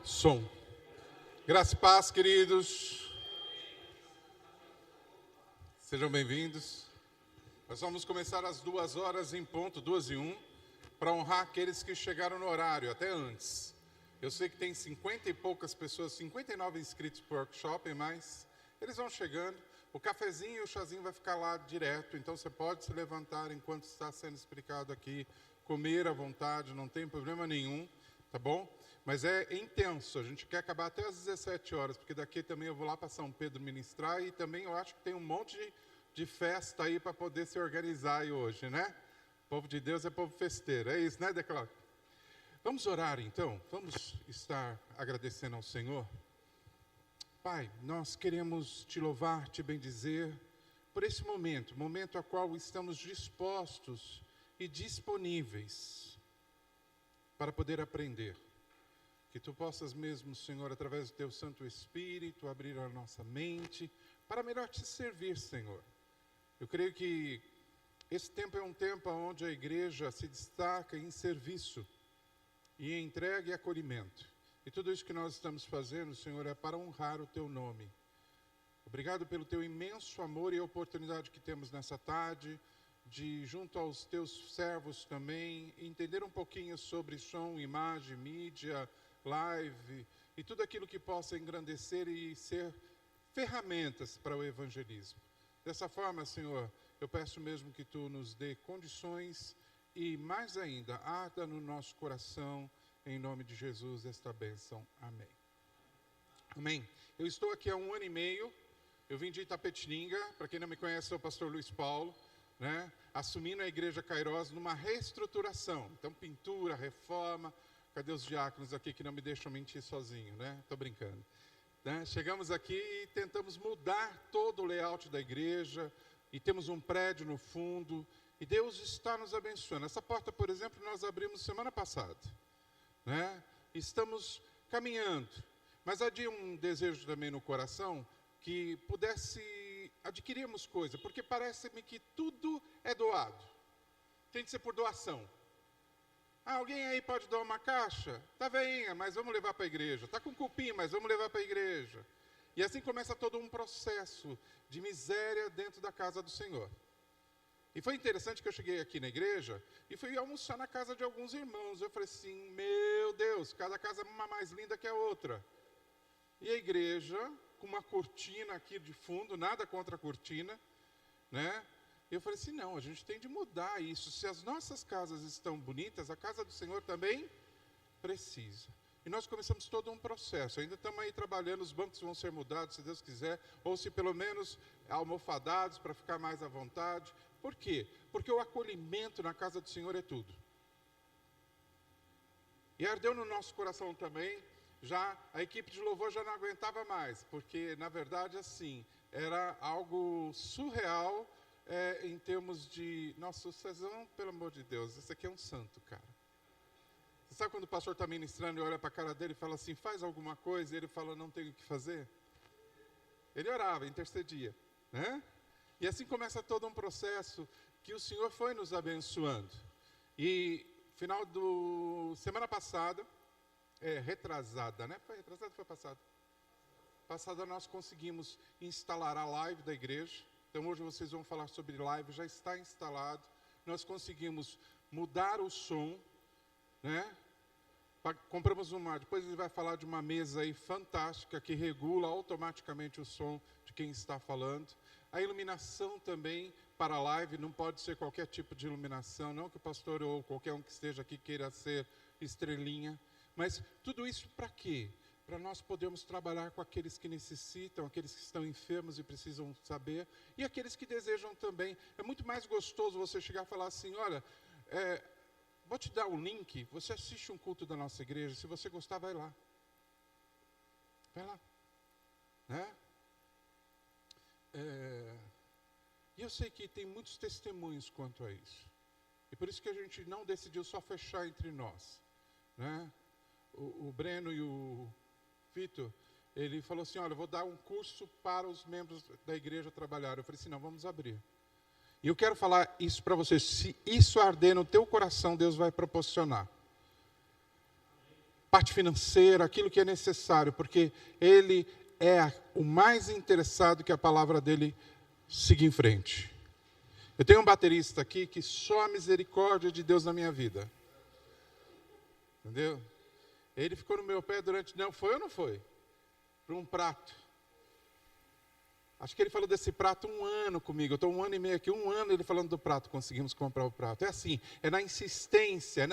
Som. Graça e paz, queridos. Sejam bem-vindos. Nós vamos começar às 2h em ponto, 2h01, para honrar aqueles que chegaram no horário, até antes. Eu sei que tem 50 e poucas pessoas, 59 inscritos para o workshop, mas eles vão chegando. O cafezinho e o chazinho vai ficar lá direto, então você pode se levantar enquanto está sendo explicado aqui, comer à vontade, não tem problema nenhum, tá bom? Mas é intenso, a gente quer acabar até às 17 horas, porque daqui também eu vou lá para São Pedro ministrar e também eu acho que tem um monte de festa aí para poder se organizar aí hoje, né? O povo de Deus é povo festeiro, é isso, né, Declaro? Vamos orar então, vamos estar agradecendo ao Senhor. Pai, nós queremos te louvar, te bendizer por esse momento a qual estamos dispostos e disponíveis para poder aprender. Que tu possas mesmo, Senhor, através do teu Santo Espírito, abrir a nossa mente para melhor te servir, Senhor. Eu creio que esse tempo é um tempo onde a igreja se destaca em serviço e em entrega e acolhimento. E tudo isso que nós estamos fazendo, Senhor, é para honrar o teu nome. Obrigado pelo teu imenso amor e a oportunidade que temos nessa tarde, de, junto aos teus servos também, entender um pouquinho sobre som, imagem, mídia, live, e tudo aquilo que possa engrandecer e ser ferramentas para o evangelismo. Dessa forma, Senhor, eu peço mesmo que tu nos dê condições e, mais ainda, arda no nosso coração, em nome de Jesus, esta bênção. Amém. Amém. Eu estou aqui há 1 ano e meio, eu vim de Itapetininga, para quem não me conhece, sou o pastor Luiz Paulo, né? Assumindo a Igreja Kairos numa reestruturação. Então, pintura, reforma. Cadê os diáconos aqui que não me deixam mentir sozinho, né? Estou brincando. Né? Chegamos aqui e tentamos mudar todo o layout da igreja, e temos um prédio no fundo, e Deus está nos abençoando. Essa porta, por exemplo, nós abrimos semana passada. Né? Estamos caminhando, mas havia um desejo também no coração que pudesse adquirirmos coisa, porque parece-me que tudo é doado, tem que ser por doação. Alguém aí pode doar uma caixa? Tá veinha, mas vamos levar para a igreja. Tá com cupim, mas vamos levar para a igreja. E assim começa todo um processo de miséria dentro da casa do Senhor. E foi interessante que eu cheguei aqui na igreja e fui almoçar na casa de alguns irmãos. Eu falei assim, meu Deus, cada casa é uma mais linda que a outra. E a igreja, com uma cortina aqui de fundo, nada contra a cortina, né? Eu falei assim, não, a gente tem de mudar isso. Se as nossas casas estão bonitas, a casa do Senhor também precisa. E nós começamos todo um processo. Ainda estamos aí trabalhando, os bancos vão ser mudados, se Deus quiser, ou se pelo menos almofadados para ficar mais à vontade. Por quê? Porque o acolhimento na casa do Senhor é tudo. E ardeu no nosso coração também, já a equipe de louvor já não aguentava mais, porque na verdade assim, era algo surreal em termos de, nossa, vocês vão, pelo amor de Deus, esse aqui é um santo, cara. Você sabe quando o pastor está ministrando e olha para a cara dele e fala assim, faz alguma coisa, e ele fala, não tenho o que fazer? Ele orava, intercedia, né? E assim começa todo um processo que o Senhor foi nos abençoando. E final do semana passada, retrasada, né? Foi retrasada ou foi passada? Passada nós conseguimos instalar a live da igreja. Então hoje vocês vão falar sobre live, já está instalado. Nós conseguimos mudar o som, né? Compramos depois ele vai falar de uma mesa aí fantástica que regula automaticamente o som de quem está falando. A iluminação também para a live, não pode ser qualquer tipo de iluminação, não que o pastor ou qualquer um que esteja aqui queira ser estrelinha, mas tudo isso para quê? Para nós podermos trabalhar com aqueles que necessitam, aqueles que estão enfermos e precisam saber, e aqueles que desejam também. É muito mais gostoso você chegar e falar assim, olha, vou te dar um link, você assiste um culto da nossa igreja, se você gostar, vai lá. Vai lá. Né? E eu sei que tem muitos testemunhos quanto a isso. E por isso que a gente não decidiu só fechar entre nós. Né? O Breno e o Vitor, ele falou assim, olha, eu vou dar um curso para os membros da igreja trabalhar. Eu falei assim, não, vamos abrir. E eu quero falar isso para vocês, se isso arder no teu coração, Deus vai proporcionar. parte financeira, aquilo que é necessário, porque Ele é o mais interessado que a palavra dele siga em frente. Eu tenho um baterista aqui que só a misericórdia de Deus na minha vida. Entendeu? Ele ficou no meu pé durante... Não, foi ou não foi? Por um prato. Acho que ele falou desse prato 1 ano comigo. Eu estou 1 ano e meio aqui, 1 ano ele falando do prato. Conseguimos comprar o prato. É assim, é na insistência,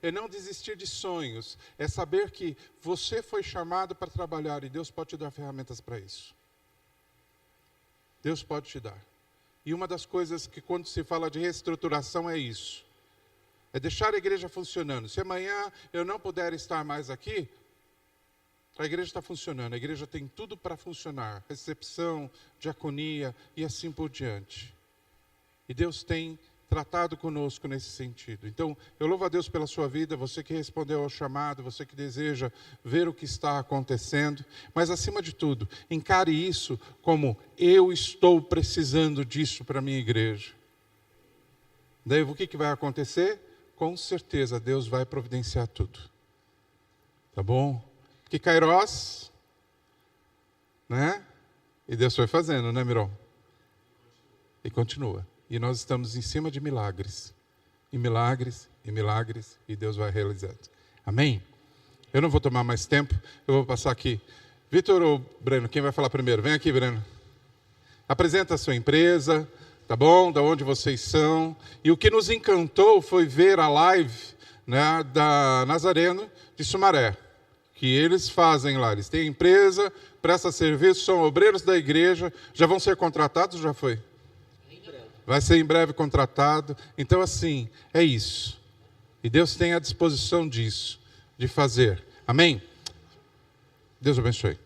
é não desistir de sonhos. É saber que você foi chamado para trabalhar e Deus pode te dar ferramentas para isso. Deus pode te dar. E uma das coisas que quando se fala de reestruturação é isso. É deixar a igreja funcionando. Se amanhã eu não puder estar mais aqui, a igreja está funcionando. A igreja tem tudo para funcionar. Recepção, diaconia e assim por diante. E Deus tem tratado conosco nesse sentido. Então, eu louvo a Deus pela sua vida, você que respondeu ao chamado, você que deseja ver o que está acontecendo. Mas, acima de tudo, encare isso como eu estou precisando disso para a minha igreja. Daí, o que vai acontecer? Com certeza, Deus vai providenciar tudo. Tá bom? Que Kairos, né? E Deus foi fazendo, né, Miron? E continua. E nós estamos em cima de milagres. E milagres, e milagres, e Deus vai realizando. Amém? Eu não vou tomar mais tempo, eu vou passar aqui. Vitor ou Breno, quem vai falar primeiro? Vem aqui, Breno. Apresenta a sua empresa, tá bom? Da onde vocês são. E o que nos encantou foi ver a live, né, da Nazareno de Sumaré. Que eles fazem lá. Eles têm empresa, prestam serviço, são obreiros da igreja. Já vão ser contratados? Já foi? Vai ser em breve contratado. Então, assim, é isso. E Deus tem a disposição disso, de fazer. Amém? Deus abençoe.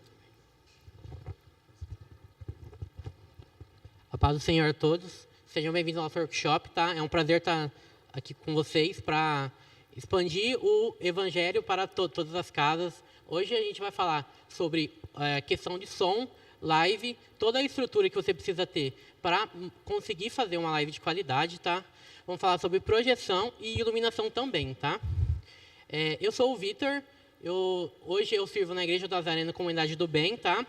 A paz do Senhor a todos. Sejam bem-vindos ao nosso workshop, tá? É um prazer estar aqui com vocês para expandir o evangelho para todas as casas. Hoje a gente vai falar sobre questão de som, live, toda a estrutura que você precisa ter para conseguir fazer uma live de qualidade, tá? Vamos falar sobre projeção e iluminação também, tá? Eu sou o Vitor, hoje eu sirvo na Igreja do Nazareno Comunidade do Bem, tá?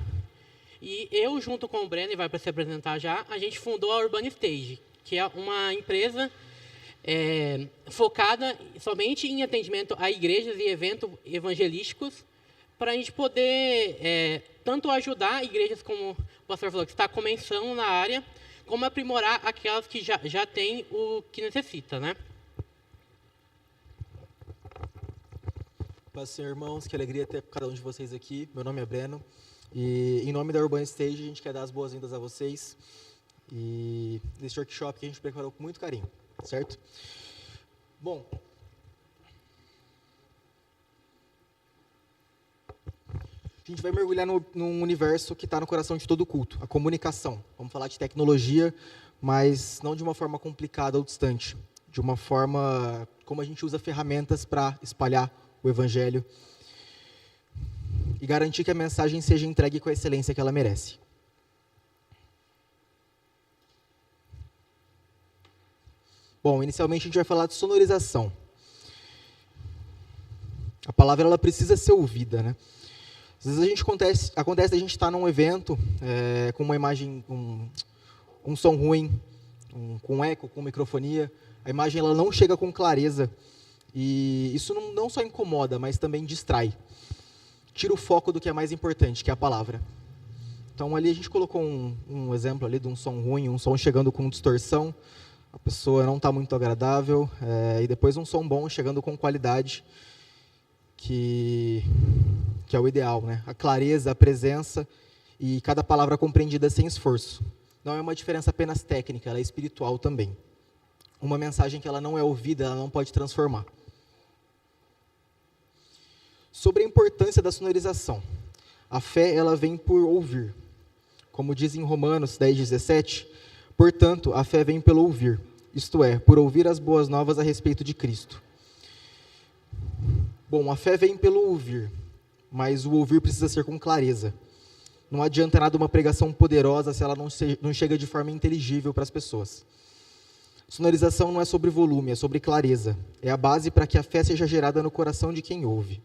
E eu, junto com o Breno, vai para se apresentar já, a gente fundou a Urban Stage, que é uma empresa focada somente em atendimento a igrejas e eventos evangelísticos, para a gente poder tanto ajudar igrejas, como o pastor falou, que está começando na área, como aprimorar aquelas que já têm o que necessita, né? Paz, Senhor, irmãos, que alegria ter cada um de vocês aqui. Meu nome é Breno e, em nome da Urban Stage, a gente quer dar as boas-vindas a vocês e nesse workshop que a gente preparou com muito carinho, certo? Bom, a gente vai mergulhar num universo que está no coração de todo culto, a comunicação. Vamos falar de tecnologia, mas não de uma forma complicada ou distante, de uma forma como a gente usa ferramentas para espalhar o evangelho e garantir que a mensagem seja entregue com a excelência que ela merece. Bom, inicialmente a gente vai falar de sonorização. A palavra ela precisa ser ouvida, né? Às vezes acontece a gente estar num evento com uma imagem, um som ruim, com eco, com microfonia, a imagem ela não chega com clareza e isso não só incomoda, mas também distrai. Tira o foco do que é mais importante, que é a palavra. Então ali a gente colocou um exemplo ali de um som ruim, um som chegando com distorção, a pessoa não está muito agradável, e depois um som bom chegando com qualidade, que é o ideal, né? A clareza, a presença e cada palavra compreendida sem esforço. Não é uma diferença apenas técnica, ela é espiritual também. Uma mensagem que ela não é ouvida, ela não pode transformar. Sobre a importância da sonorização. A fé, ela vem por ouvir. Como diz em Romanos 10:17, portanto, a fé vem pelo ouvir, isto é, por ouvir as boas novas a respeito de Cristo. Bom, a fé vem pelo ouvir, mas o ouvir precisa ser com clareza. Não adianta nada uma pregação poderosa se ela não chega de forma inteligível para as pessoas. Sonorização não é sobre volume, é sobre clareza. É a base para que a fé seja gerada no coração de quem ouve.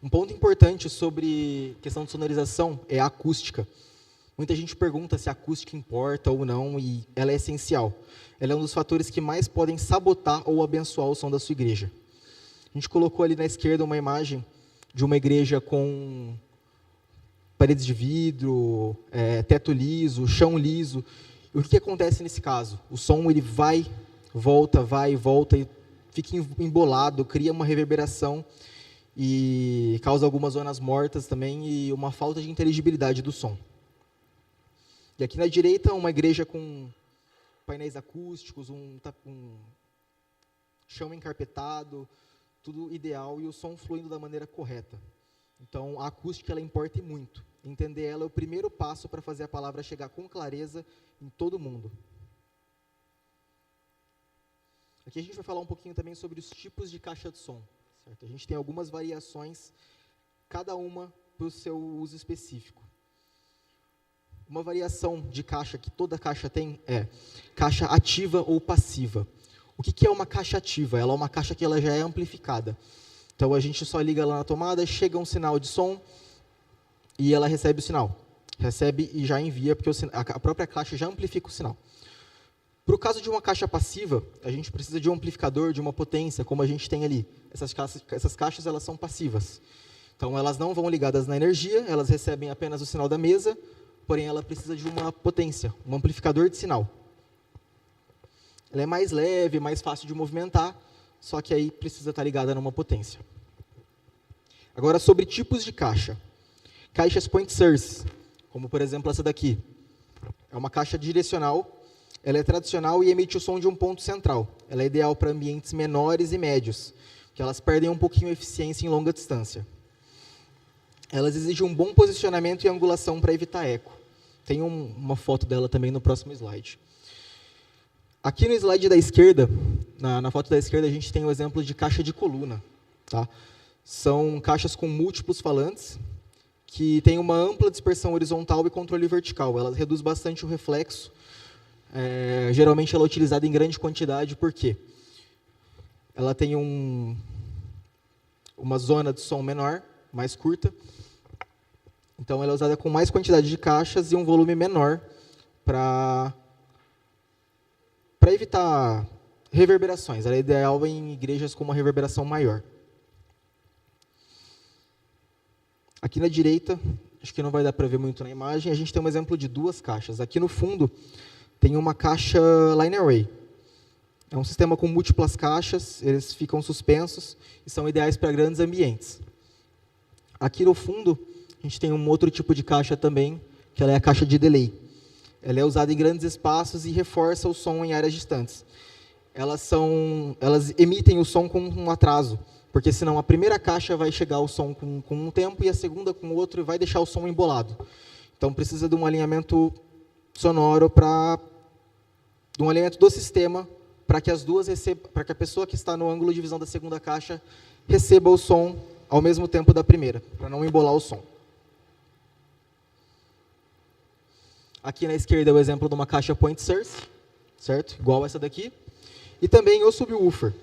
Um ponto importante sobre questão de sonorização é a acústica. Muita gente pergunta se a acústica importa ou não, e ela é essencial. Ela é um dos fatores que mais podem sabotar ou abençoar o som da sua igreja. A gente colocou ali na esquerda uma imagem de uma igreja com paredes de vidro, teto liso, chão liso. E o que acontece nesse caso? O som ele vai e volta, e fica embolado, cria uma reverberação e causa algumas zonas mortas também e uma falta de inteligibilidade do som. E aqui na direita, uma igreja com painéis acústicos, um chão encarpetado, tudo ideal e o som fluindo da maneira correta. Então, a acústica ela importa muito. Entender ela é o primeiro passo para fazer a palavra chegar com clareza em todo mundo. Aqui a gente vai falar um pouquinho também sobre os tipos de caixa de som. Certo? A gente tem algumas variações, cada uma para o seu uso específico. Uma variação de caixa que toda caixa tem é caixa ativa ou passiva. O que é uma caixa ativa? Ela é uma caixa que ela já é amplificada. Então, a gente só liga lá na tomada, chega um sinal de som e ela recebe o sinal. Recebe e já envia, porque a própria caixa já amplifica o sinal. Para o caso de uma caixa passiva, a gente precisa de um amplificador, de uma potência, como a gente tem ali. Essas caixas elas são passivas. Então, elas não vão ligadas na energia, elas recebem apenas o sinal da mesa, porém, ela precisa de uma potência, um amplificador de sinal. Ela é mais leve, mais fácil de movimentar, só que aí precisa estar ligada numa potência. Agora, sobre tipos de caixa. Caixas point source, como por exemplo essa daqui. É uma caixa direcional, ela é tradicional e emite o som de um ponto central. Ela é ideal para ambientes menores e médios, que elas perdem um pouquinho a eficiência em longa distância. Elas exigem um bom posicionamento e angulação para evitar eco. Tem uma foto dela também no próximo slide. Aqui no slide da esquerda, na foto da esquerda, a gente tem o exemplo de caixa de coluna. Tá? São caixas com múltiplos falantes, que têm uma ampla dispersão horizontal e controle vertical. Ela reduz bastante o reflexo. Geralmente ela é utilizada em grande quantidade, por quê? Ela tem uma zona de som menor, mais curta. Então, ela é usada com mais quantidade de caixas e um volume menor para evitar reverberações. Ela é ideal em igrejas com uma reverberação maior. Aqui na direita, acho que não vai dar para ver muito na imagem, a gente tem um exemplo de duas caixas. Aqui no fundo, tem uma caixa line array. É um sistema com múltiplas caixas, eles ficam suspensos e são ideais para grandes ambientes. Aqui no fundo, a gente tem um outro tipo de caixa também, que ela é a caixa de delay. Ela é usada em grandes espaços e reforça o som em áreas distantes. Elas emitem o som com um atraso, porque senão a primeira caixa vai chegar o som com um tempo e a segunda com outro e vai deixar o som embolado. Então, precisa de um alinhamento sonoro de um alinhamento do sistema para que as duas para que a pessoa que está no ângulo de visão da segunda caixa receba o som ao mesmo tempo da primeira, para não embolar o som. Aqui na esquerda é o exemplo de uma caixa point source, certo? Igual essa daqui. E também o subwoofer.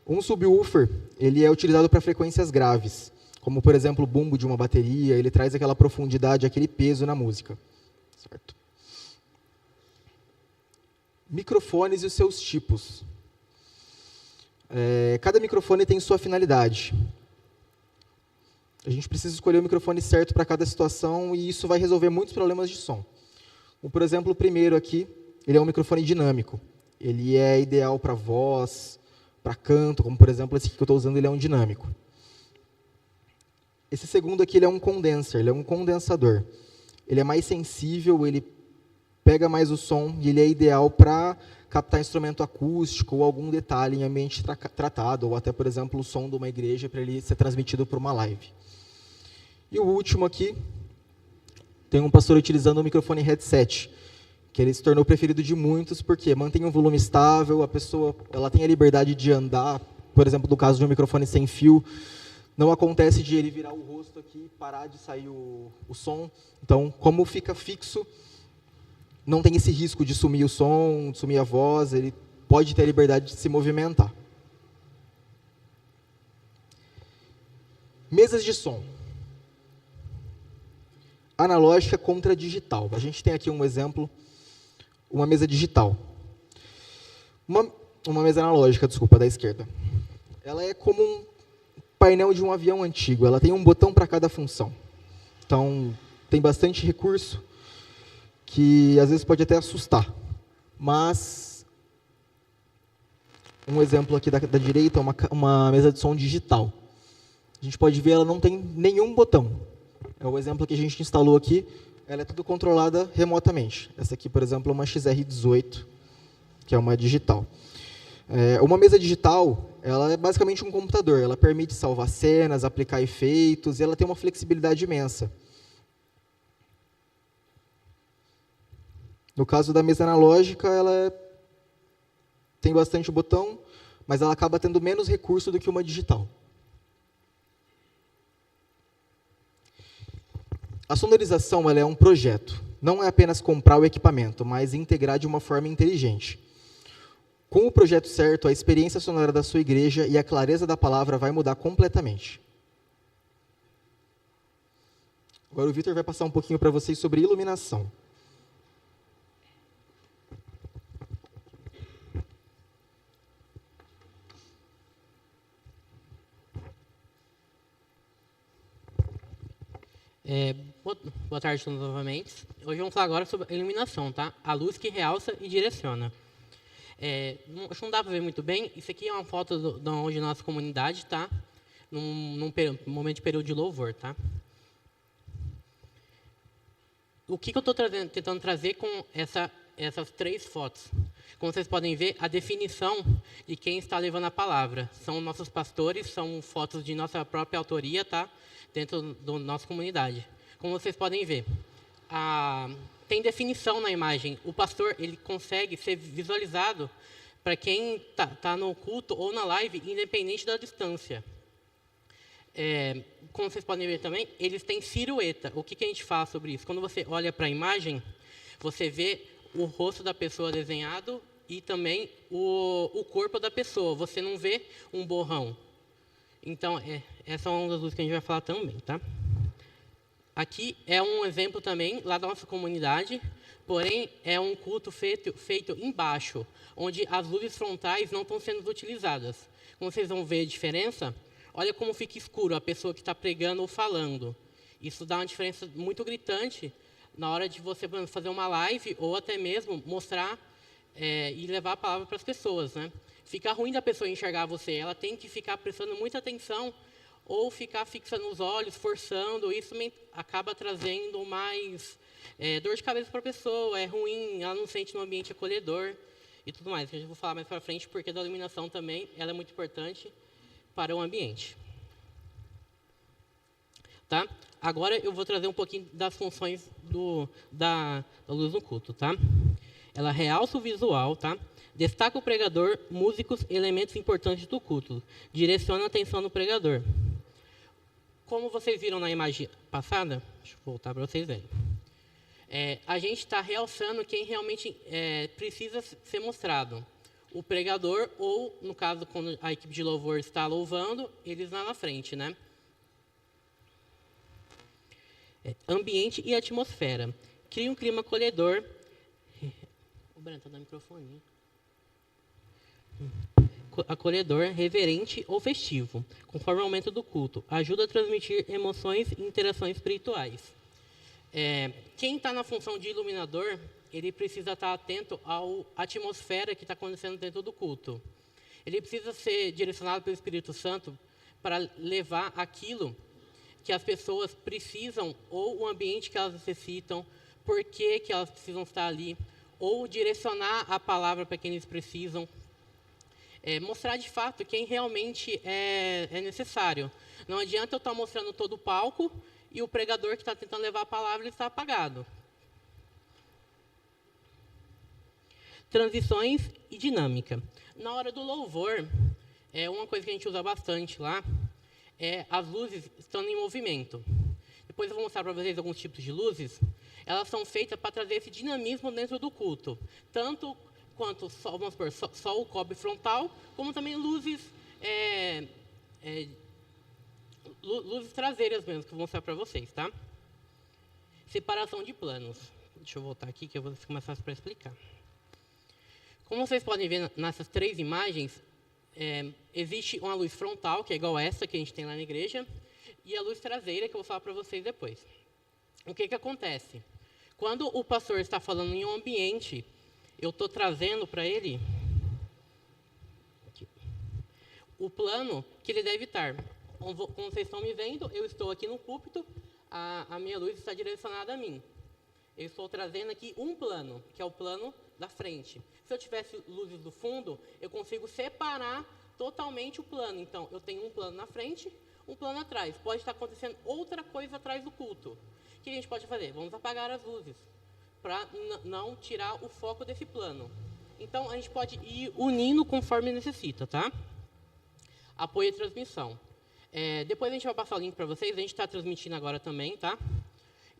Um subwoofer, ele é utilizado para frequências graves, como por exemplo o bumbo de uma bateria, ele traz aquela profundidade, aquele peso na música, certo? Microfones e os seus tipos. Cada microfone tem sua finalidade. A gente precisa escolher o microfone certo para cada situação e isso vai resolver muitos problemas de som. Como, por exemplo, o primeiro aqui, ele é um microfone dinâmico. Ele é ideal para voz, para canto, como por exemplo esse que eu estou usando, ele é um dinâmico. Esse segundo aqui ele é um condenser, ele é um condensador. Ele é mais sensível, ele pega mais o som e ele é ideal para captar instrumento acústico ou algum detalhe em ambiente tratado, ou até, por exemplo, o som de uma igreja para ele ser transmitido por uma live. E o último aqui, tem um pastor utilizando um microfone headset, que ele se tornou preferido de muitos, porque mantém um volume estável, a pessoa ela tem a liberdade de andar, por exemplo, no caso de um microfone sem fio, não acontece de ele virar o rosto aqui e parar de sair o som. Então, como fica fixo, não tem esse risco de sumir o som, de sumir a voz, ele pode ter a liberdade de se movimentar. Mesas de som. Analógica contra digital. A gente tem aqui um exemplo, uma mesa digital. Uma mesa analógica, desculpa, da esquerda. Ela é como um painel de um avião antigo, ela tem um botão para cada função. Então, tem bastante recurso, que às vezes pode até assustar. Mas, um exemplo aqui da direita é uma mesa de som digital. A gente pode ver, ela não tem nenhum botão. É o exemplo que a gente instalou aqui, ela é tudo controlada remotamente. Essa aqui, por exemplo, é uma XR18, que é uma digital. Uma mesa digital, ela é basicamente um computador. Ela permite salvar cenas, aplicar efeitos, e ela tem uma flexibilidade imensa. No caso da mesa analógica, ela tem bastante botão, mas ela acaba tendo menos recurso do que uma digital. A sonorização ela é um projeto. Não é apenas comprar o equipamento, mas integrar de uma forma inteligente. Com o projeto certo, a experiência sonora da sua igreja e a clareza da palavra vai mudar completamente. Agora o Vitor vai passar um pouquinho para vocês sobre iluminação. Boa tarde novamente. Hoje vamos falar agora sobre a iluminação, tá? A luz que realça e direciona. Acho que não dá para ver muito bem. Isso aqui é uma foto de onde a nossa comunidade está, num momento de período de louvor, tá? O que eu estou tentando trazer com essas 3 fotos? Como vocês podem ver, a definição de quem está levando a palavra. São nossos pastores, são fotos de nossa própria autoria, tá? Dentro da nossa comunidade. Como vocês podem ver, tem definição na imagem. O pastor ele consegue ser visualizado para quem está no culto ou na live, independente da distância. Como vocês podem ver também, eles têm silhueta. O que a gente fala sobre isso? Quando você olha para a imagem, você vê o rosto da pessoa desenhado e também o corpo da pessoa. Você não vê um borrão. Então, essa é uma das luzes que a gente vai falar também, tá? Aqui é um exemplo também, lá da nossa comunidade, porém, é um culto feito embaixo, onde as luzes frontais não estão sendo utilizadas. Como vocês vão ver a diferença, olha como fica escuro a pessoa que está pregando ou falando. Isso dá uma diferença muito gritante na hora de você fazer uma live ou até mesmo mostrar e levar a palavra para as pessoas, né? Fica ruim da pessoa enxergar você, ela tem que ficar prestando muita atenção ou ficar fixando os olhos, forçando, isso acaba trazendo mais dor de cabeça para a pessoa, é ruim, ela não sente no ambiente acolhedor e tudo mais. Que eu já vou falar mais para frente, porque da iluminação também ela é muito importante para o ambiente. Tá? Agora eu vou trazer um pouquinho das funções da luz no culto. Tá? Ela realça o visual, tá? Destaca o pregador, músicos, elementos importantes do culto. Direciona a atenção do pregador. Como vocês viram na imagem passada, deixa eu voltar para vocês verem. A gente está realçando quem realmente precisa ser mostrado. O pregador ou, no caso, quando a equipe de louvor está louvando, eles lá na frente, né? Ambiente e atmosfera. Cria um clima acolhedor. O Breno está dando microfone. Acolhedor, reverente ou festivo, conforme o aumento do culto. Ajuda a transmitir emoções e interações espirituais. Quem está na função de iluminador, ele precisa estar atento à atmosfera que está acontecendo dentro do culto. Ele precisa ser direcionado pelo Espírito Santo para levar aquilo que as pessoas precisam, ou o ambiente que elas necessitam, por que elas precisam estar ali, ou direcionar a palavra para quem eles precisam. Mostrar de fato quem realmente é necessário. Não adianta eu estar mostrando todo o palco e o pregador que está tentando levar a palavra está apagado. Transições e dinâmica. Na hora do louvor, uma coisa que a gente usa bastante lá, as luzes estão em movimento. Depois eu vou mostrar para vocês alguns tipos de luzes. Elas são feitas para trazer esse dinamismo dentro do culto. Tanto quanto vamos supor, só o cobre frontal, como também luzes, luzes traseiras mesmo, que eu vou mostrar para vocês, tá? Separação de planos. Deixa eu voltar aqui, que eu vou ficar mais fácil para explicar. Como vocês podem ver nessas 3 imagens, existe uma luz frontal, que é igual a essa que a gente tem lá na igreja, e a luz traseira, que eu vou falar para vocês depois. O que acontece? Quando o pastor está falando em um ambiente, eu estou trazendo para ele aqui, o plano que ele deve estar. Como vocês estão me vendo, eu estou aqui no púlpito, a minha luz está direcionada a mim. Eu estou trazendo aqui um plano, que é o plano da frente. Se eu tivesse luzes do fundo, eu consigo separar totalmente o plano. Então, eu tenho um plano na frente, um plano atrás. Pode estar acontecendo outra coisa atrás do culto. O que a gente pode fazer? Vamos apagar as luzes, para não tirar o foco desse plano. Então, a gente pode ir unindo conforme necessita, tá? Apoio e transmissão. Depois a gente vai passar o link para vocês, a gente está transmitindo agora também, tá?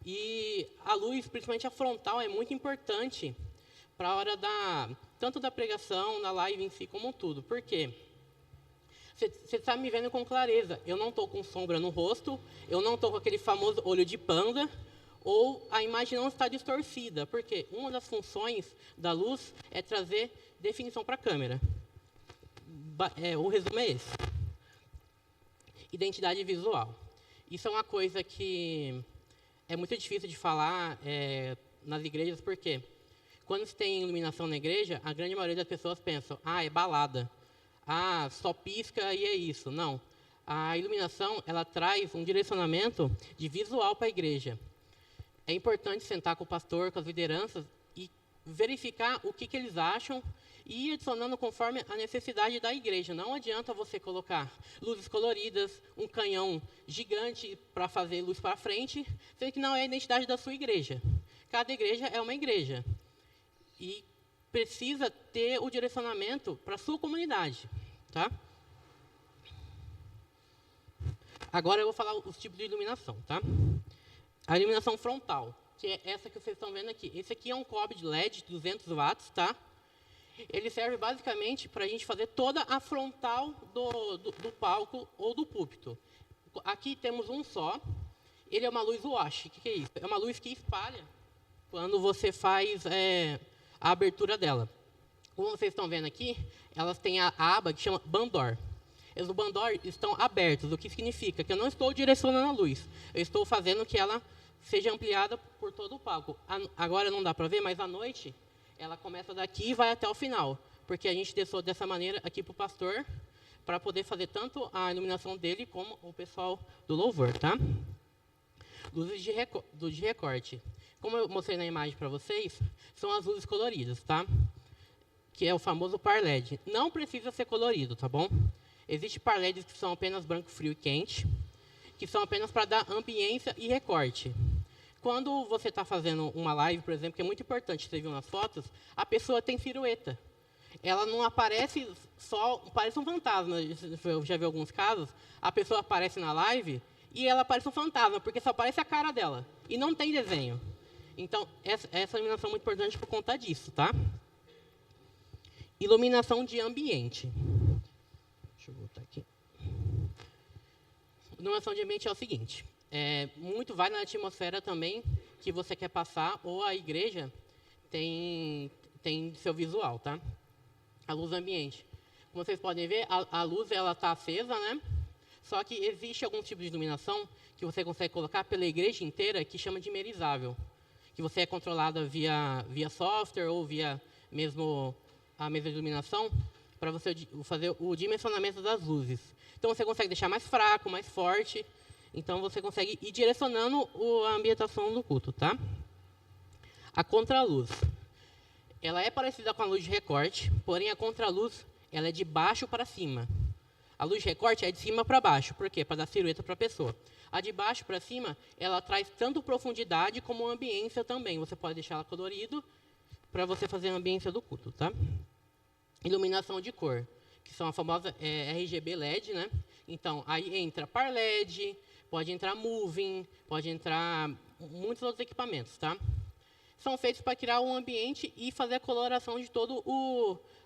E a luz, principalmente a frontal, é muito importante para a hora tanto da pregação, na live em si, como tudo. Por quê? Você está me vendo com clareza. Eu não estou com sombra no rosto, eu não estou com aquele famoso olho de panda, ou a imagem não está distorcida. Porque uma das funções da luz é trazer definição para a câmera. O resumo é esse. Identidade visual. Isso é uma coisa que é muito difícil de falar nas igrejas, porque quando se tem iluminação na igreja, a grande maioria das pessoas pensam, é balada. Só pisca e é isso. Não. A iluminação, ela traz um direcionamento de visual para a igreja. É importante sentar com o pastor, com as lideranças, e verificar o que eles acham e ir adicionando conforme a necessidade da igreja. Não adianta você colocar luzes coloridas, um canhão gigante para fazer luz para frente, sendo que não é a identidade da sua igreja. Cada igreja é uma igreja. E precisa ter o direcionamento para a sua comunidade, tá? Agora eu vou falar os tipos de iluminação, tá? A iluminação frontal, que é essa que vocês estão vendo aqui. Esse aqui é um cobre de LED de 200 watts, tá? Ele serve basicamente para a gente fazer toda a frontal do palco ou do púlpito. Aqui temos um só. Ele é uma luz wash. O que é isso? É uma luz que espalha quando você faz a abertura dela. Como vocês estão vendo aqui, elas têm a aba que chama Bandor. Os Bandor estão abertos, o que significa que eu não estou direcionando a luz. Eu estou fazendo que ela seja ampliada por todo o palco. Agora não dá para ver, mas à noite ela começa daqui e vai até o final. Porque a gente deixou dessa maneira aqui para o pastor, para poder fazer tanto a iluminação dele como o pessoal do louvor, tá? Luzes de recorte. Como eu mostrei na imagem para vocês, são as luzes coloridas, tá? Que é o famoso par LED. Não precisa ser colorido, tá bom? Existem par LEDs que são apenas branco, frio e quente, que são apenas para dar ambiência e recorte. Quando você está fazendo uma live, por exemplo, que é muito importante, você viu nas fotos, a pessoa tem silhueta. Ela não aparece só, parece um fantasma. Eu já vi alguns casos, a pessoa aparece na live e ela parece um fantasma, porque só aparece a cara dela. E não tem desenho. Então, essa iluminação é muito importante por conta disso, tá? Iluminação de ambiente. Deixa eu voltar aqui. Iluminação de ambiente é o seguinte. Muito vai na atmosfera também que você quer passar, ou a igreja tem seu visual, tá? A luz ambiente. Como vocês podem ver, a luz está acesa, né? Só que existe algum tipo de iluminação que você consegue colocar pela igreja inteira que chama de dimerizável. Que você é controlada via software ou via mesmo a mesa de iluminação para você fazer o dimensionamento das luzes. Então, você consegue deixar mais fraco, mais forte. Então, você consegue ir direcionando a ambientação do culto, tá? A contraluz. Ela é parecida com a luz de recorte, porém, a contraluz ela é de baixo para cima. A luz de recorte é de cima para baixo. Por quê? Para dar silhueta para a pessoa. A de baixo para cima, ela traz tanto profundidade como ambiência também. Você pode deixar ela colorido para você fazer a ambiência do culto, tá? Iluminação de cor, que são a famosa RGB LED, né? Então, aí entra par LED, pode entrar moving, pode entrar muitos outros equipamentos, tá? São feitos para criar um ambiente e fazer a coloração de todo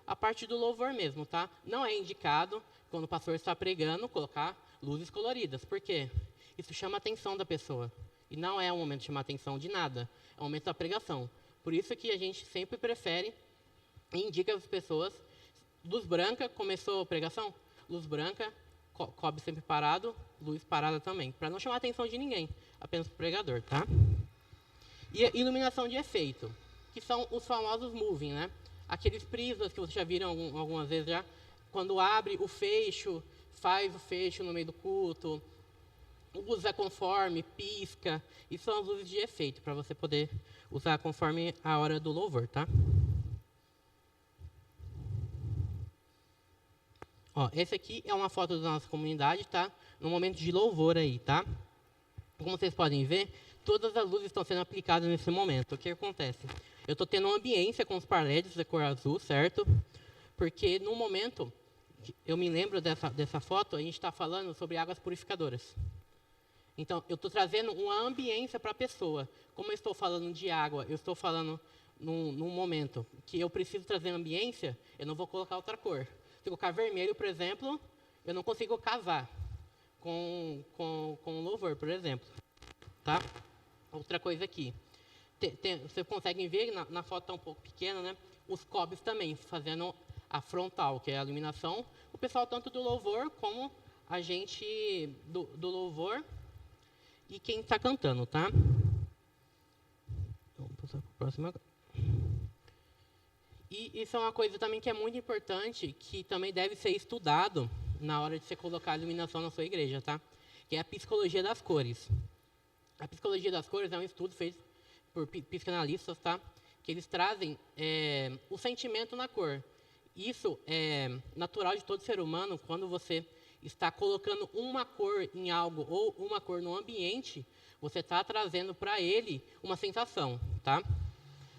a parte do louvor mesmo, tá? Não é indicado, quando o pastor está pregando, colocar luzes coloridas. Por quê? Isso chama a atenção da pessoa. E não é um momento de chamar a atenção de nada. É um momento da pregação. Por isso que a gente sempre prefere e indica às pessoas, luz branca, começou a pregação, luz branca, cobre sempre parado, luz parada também, para não chamar a atenção de ninguém, apenas para o pregador, tá? E a iluminação de efeito, que são os famosos moving, né? Aqueles prismas que vocês já viram algumas vezes já, quando abre o fecho, faz o fecho no meio do culto, usa conforme, pisca, e são as luzes de efeito, para você poder usar conforme a hora do louvor, tá? Ó, esse aqui é uma foto da nossa comunidade, tá? No momento de louvor aí, tá? Como vocês podem ver, todas as luzes estão sendo aplicadas nesse momento. O que acontece? Eu estou tendo uma ambiência com os par LEDs da cor azul, certo? Porque no momento, eu me lembro dessa foto, a gente está falando sobre águas purificadoras. Então, eu estou trazendo uma ambiência para a pessoa. Como eu estou falando de água, eu estou falando num momento que eu preciso trazer ambiência, eu não vou colocar outra cor. Se colocar vermelho, por exemplo, eu não consigo casar com louvor, por exemplo. Tá? Outra coisa aqui. Vocês conseguem ver, na foto está um pouco pequena, né? Os cobres também, fazendo a frontal, que é a iluminação. O pessoal tanto do louvor, como a gente do louvor e quem está cantando, tá? Vamos passar para a próxima. E isso é uma coisa também que é muito importante, que também deve ser estudado na hora de você colocar a iluminação na sua igreja, tá? Que é a psicologia das cores. A psicologia das cores é um estudo feito por psicanalistas, tá? Que eles trazem o sentimento na cor. Isso é natural de todo ser humano. Quando você está colocando uma cor em algo ou uma cor no ambiente, você está trazendo para ele uma sensação, tá?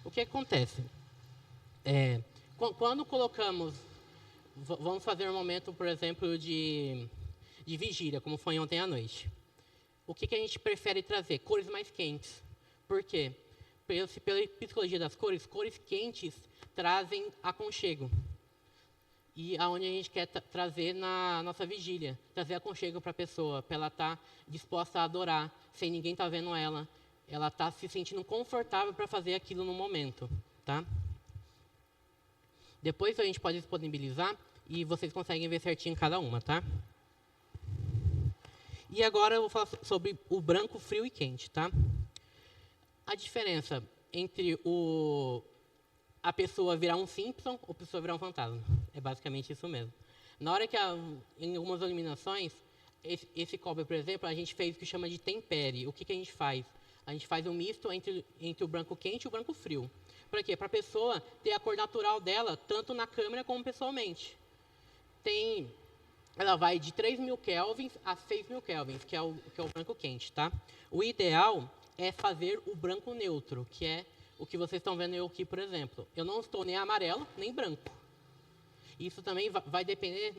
O que acontece? Quando colocamos, vamos fazer um momento, por exemplo, de vigília, como foi ontem à noite. O que a gente prefere trazer? Cores mais quentes. Por quê? Pela psicologia das cores, cores quentes trazem aconchego. E aonde a gente quer trazer na nossa vigília, trazer aconchego para a pessoa, para ela estar disposta a adorar, sem ninguém estar vendo ela. Ela está se sentindo confortável para fazer aquilo no momento, tá? Depois a gente pode disponibilizar e vocês conseguem ver certinho cada uma, tá? E agora eu vou falar sobre o branco, frio e quente, tá? A diferença entre a pessoa virar um Simpson ou a pessoa virar um fantasma. É basicamente isso mesmo. Na hora que, em algumas iluminações, esse cobre, por exemplo, a gente fez o que chama de tempere. O que a gente faz? A gente faz um misto entre o branco quente e o branco frio. Para quê? Para a pessoa ter a cor natural dela, tanto na câmera como pessoalmente. Ela vai de 3.000 kelvins a 6.000 kelvins, que é o branco quente, tá? O ideal é fazer o branco neutro, que é o que vocês estão vendo eu aqui, por exemplo. Eu não estou nem amarelo, nem branco. Isso também vai depender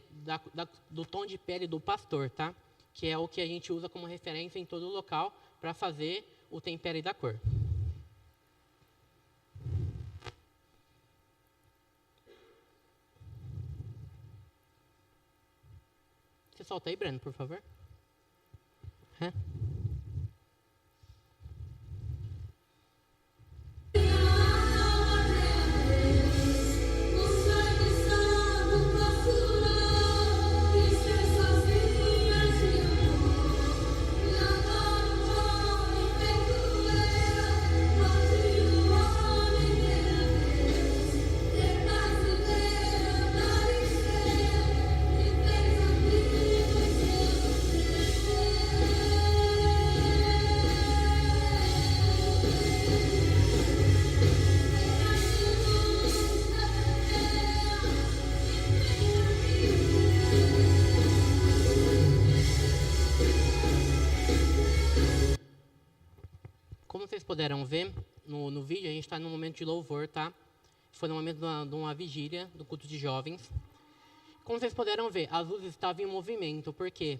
do tom de pele do pastor, tá? Que é o que a gente usa como referência em todo o local para fazer o tempere da cor. Você solta aí, Breno, por favor. Como vocês puderam ver no vídeo, a gente está num momento de louvor, tá? Foi no momento de uma vigília, do culto de jovens. Como vocês puderam ver, as luzes estavam em movimento, porque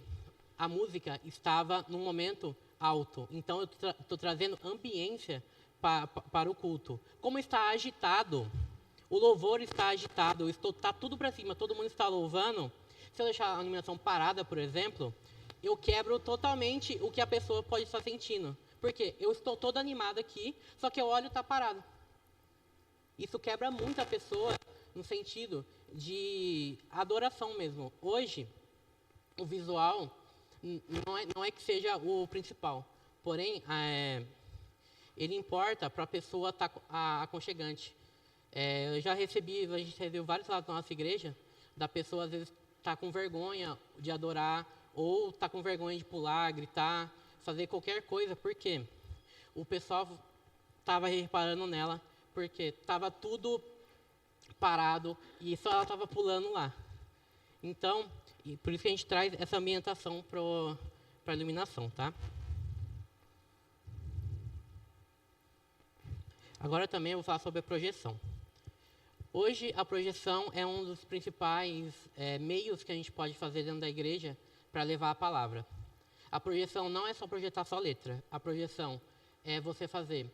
a música estava num momento alto. Então, eu estou trazendo ambiência para o culto. Como está agitado, o louvor está agitado, está tudo para cima, todo mundo está louvando. Se eu deixar a iluminação parada, por exemplo, eu quebro totalmente o que a pessoa pode estar sentindo. Porque eu estou todo animado aqui, só que o olho está parado. Isso quebra muito a pessoa no sentido de adoração mesmo. Hoje, o visual não é que seja o principal, porém, ele importa para a pessoa estar aconchegante. A gente recebeu vários relatos na nossa igreja, da pessoa às vezes estar com vergonha de adorar, ou estar com vergonha de pular, gritar, fazer qualquer coisa, porque o pessoal estava reparando nela, porque estava tudo parado e só ela estava pulando lá. Então, por isso que a gente traz essa ambientação para a iluminação, tá? Agora também eu vou falar sobre a projeção. Hoje, a projeção é um dos principais meios que a gente pode fazer dentro da igreja para levar a palavra. A projeção não é só projetar só letra. A projeção é você fazer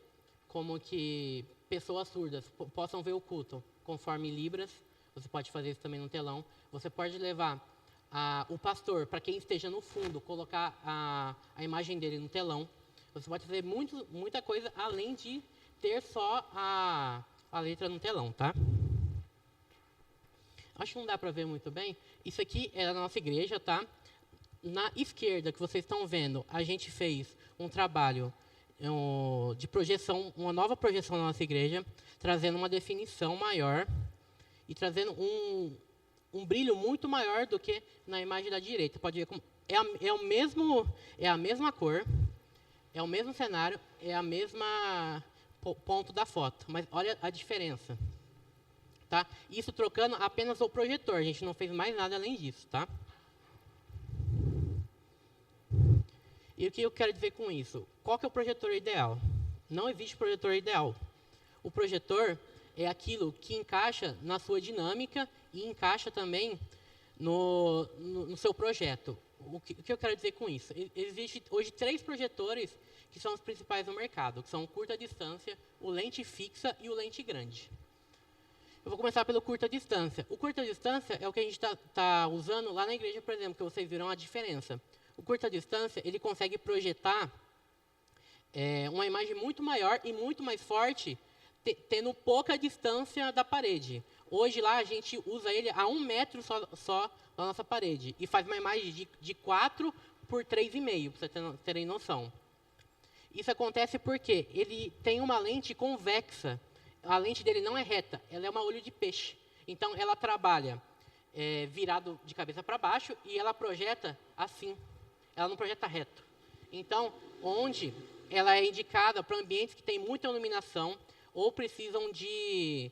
como que pessoas surdas possam ver o culto conforme libras. Você pode fazer isso também no telão. Você pode levar o pastor, para quem esteja no fundo, colocar a imagem dele no telão. Você pode fazer muita coisa além de ter só a letra no telão, tá? Acho que não dá para ver muito bem. Isso aqui é a nossa igreja, tá? Na esquerda, que vocês estão vendo, a gente fez um trabalho de projeção, uma nova projeção na nossa igreja, trazendo uma definição maior e trazendo um brilho muito maior do que na imagem da direita. Pode ver como é a mesma cor, é o mesmo cenário, é a mesma ponto da foto, mas olha a diferença. Tá? Isso trocando apenas o projetor, a gente não fez mais nada além disso, tá? E o que eu quero dizer com isso? Qual que é o projetor ideal? Não existe projetor ideal. O projetor é aquilo que encaixa na sua dinâmica e encaixa também no seu projeto. O que eu quero dizer com isso? Existem hoje 3 projetores que são os principais no mercado, que são o curta distância, o lente fixa e o lente grande. Eu vou começar pelo curta distância. O curta distância é o que a gente está usando lá na igreja, por exemplo, que vocês viram a diferença. O curta distância, ele consegue projetar uma imagem muito maior e muito mais forte, tendo pouca distância da parede. Hoje lá a gente usa ele a 1 metro só da nossa parede e faz uma imagem de 4 por 3,5, para vocês terem noção. Isso acontece porque ele tem uma lente convexa. A lente dele não é reta, ela é uma olho de peixe. Então, ela trabalha virado de cabeça para baixo e ela projeta assim. Ela não projeta reto. Então, onde ela é indicada para ambientes que têm muita iluminação ou precisam de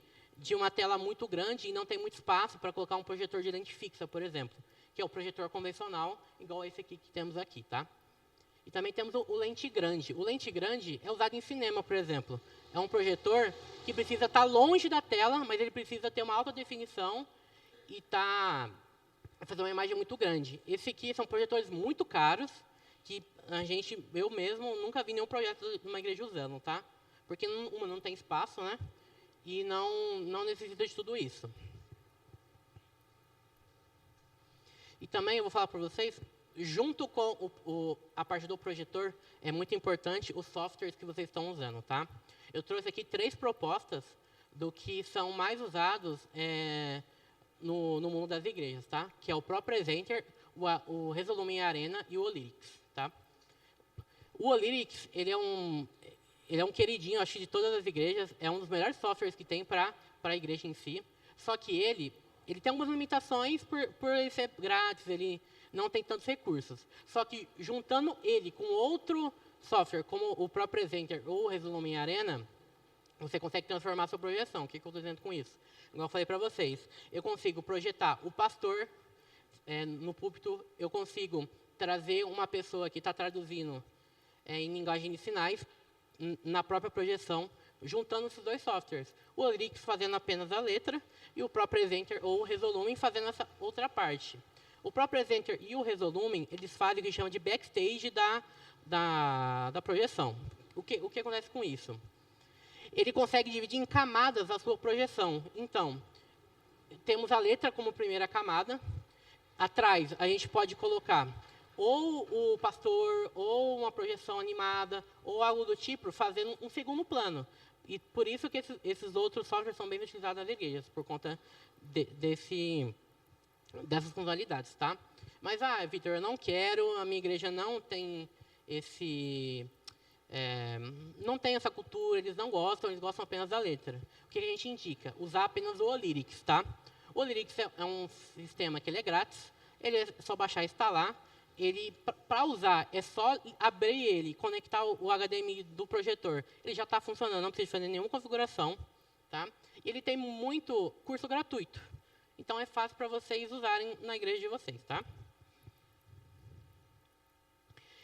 uma tela muito grande e não tem muito espaço para colocar um projetor de lente fixa, por exemplo, que é o projetor convencional, igual esse aqui que temos aqui, tá? E também temos o lente grande. O lente grande é usado em cinema, por exemplo. É um projetor que precisa estar longe da tela, mas ele precisa ter uma alta definição e fazer uma imagem muito grande. Esse aqui são projetores muito caros, que eu mesmo nunca vi nenhum projeto de uma igreja usando, tá? Porque não tem espaço, né? E não necessita de tudo isso. E também eu vou falar para vocês, junto com a parte do projetor, é muito importante os softwares que vocês estão usando, tá? Eu trouxe aqui 3 propostas do que são mais usados no mundo das igrejas, tá? Que é o ProPresenter, o Resolume Arena e o Olyrics, tá? O Olyrics, ele é um queridinho, acho, de todas as igrejas. É um dos melhores softwares que tem para a igreja em si. Só que ele tem algumas limitações por ele ser grátis, ele não tem tantos recursos. Só que juntando ele com outro software, como o ProPresenter ou o Resolume Arena, você consegue transformar a sua projeção. O que eu estou dizendo com isso? Igual eu falei para vocês, eu consigo projetar o pastor no púlpito, eu consigo trazer uma pessoa que está traduzindo em linguagem de sinais na própria projeção, juntando esses dois softwares. O Lyrics fazendo apenas a letra e o ProPresenter ou o Resolumen fazendo essa outra parte. O ProPresenter e o Resolumen, eles fazem o que chama de backstage da projeção. O que acontece com isso? Ele consegue dividir em camadas a sua projeção. Então, temos a letra como primeira camada. Atrás, a gente pode colocar ou o pastor, ou uma projeção animada, ou algo do tipo, fazendo um segundo plano. E por isso que esses outros softwares são bem utilizados nas igrejas, por conta dessas funcionalidades, tá? Mas, Vitor, eu não quero, a minha igreja não tem não tem essa cultura, eles não gostam, eles gostam apenas da letra. O que a gente indica? Usar apenas o Lyrics, tá? O Lyrics é um sistema que ele é grátis, ele é só baixar e instalar. Para usar, é só abrir ele, conectar o HDMI do projetor. Ele já está funcionando, não precisa fazer nenhuma configuração. Tá? E ele tem muito curso gratuito. Então, é fácil para vocês usarem na igreja de vocês. Tá?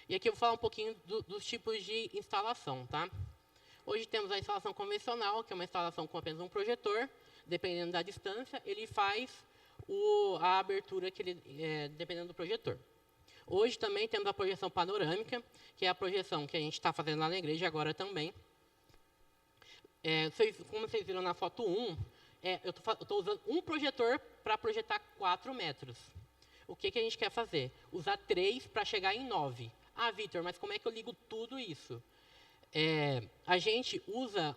E aqui eu vou falar um pouquinho dos tipos de instalação. Tá? Hoje temos a instalação convencional, que é uma instalação com apenas um projetor. Dependendo da distância, ele faz a abertura dependendo do projetor. Hoje também temos a projeção panorâmica, que é a projeção que a gente está fazendo lá na igreja agora também. Como vocês viram na foto 1, eu estou usando um projetor para projetar 4 metros. O que a gente quer fazer? Usar 3 para chegar em 9. Vitor, mas como é que eu ligo tudo isso? A gente usa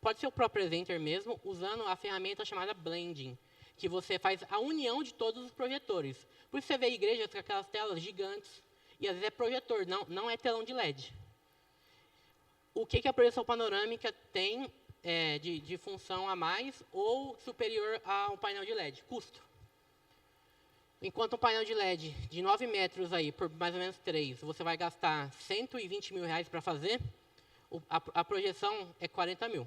pode ser o ProPresenter mesmo, usando a ferramenta chamada Blending, que você faz a união de todos os projetores. Por isso você vê igrejas com aquelas telas gigantes, e às vezes é projetor, não é telão de LED. O que a projeção panorâmica tem de função a mais ou superior a um painel de LED? Custo. Enquanto um painel de LED de 9 metros, aí, por mais ou menos 3, você vai gastar 120 mil reais para fazer, a projeção é 40 mil.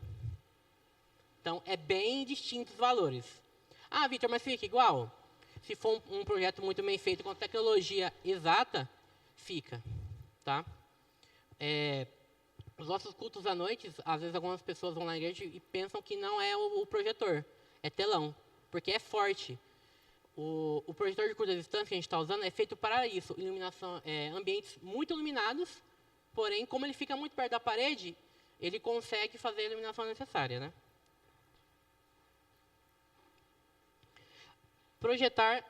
Então, é bem distintos os valores. Vitor, mas fica igual? Se for um projeto muito bem feito com tecnologia exata, fica. Tá? Os nossos cultos à noite, às vezes algumas pessoas vão na igreja e pensam que não é o projetor, é telão, porque é forte. O projetor de curta distância que a gente está usando é feito para isso, iluminação, ambientes muito iluminados, porém, como ele fica muito perto da parede, ele consegue fazer a iluminação necessária. Né? Projetar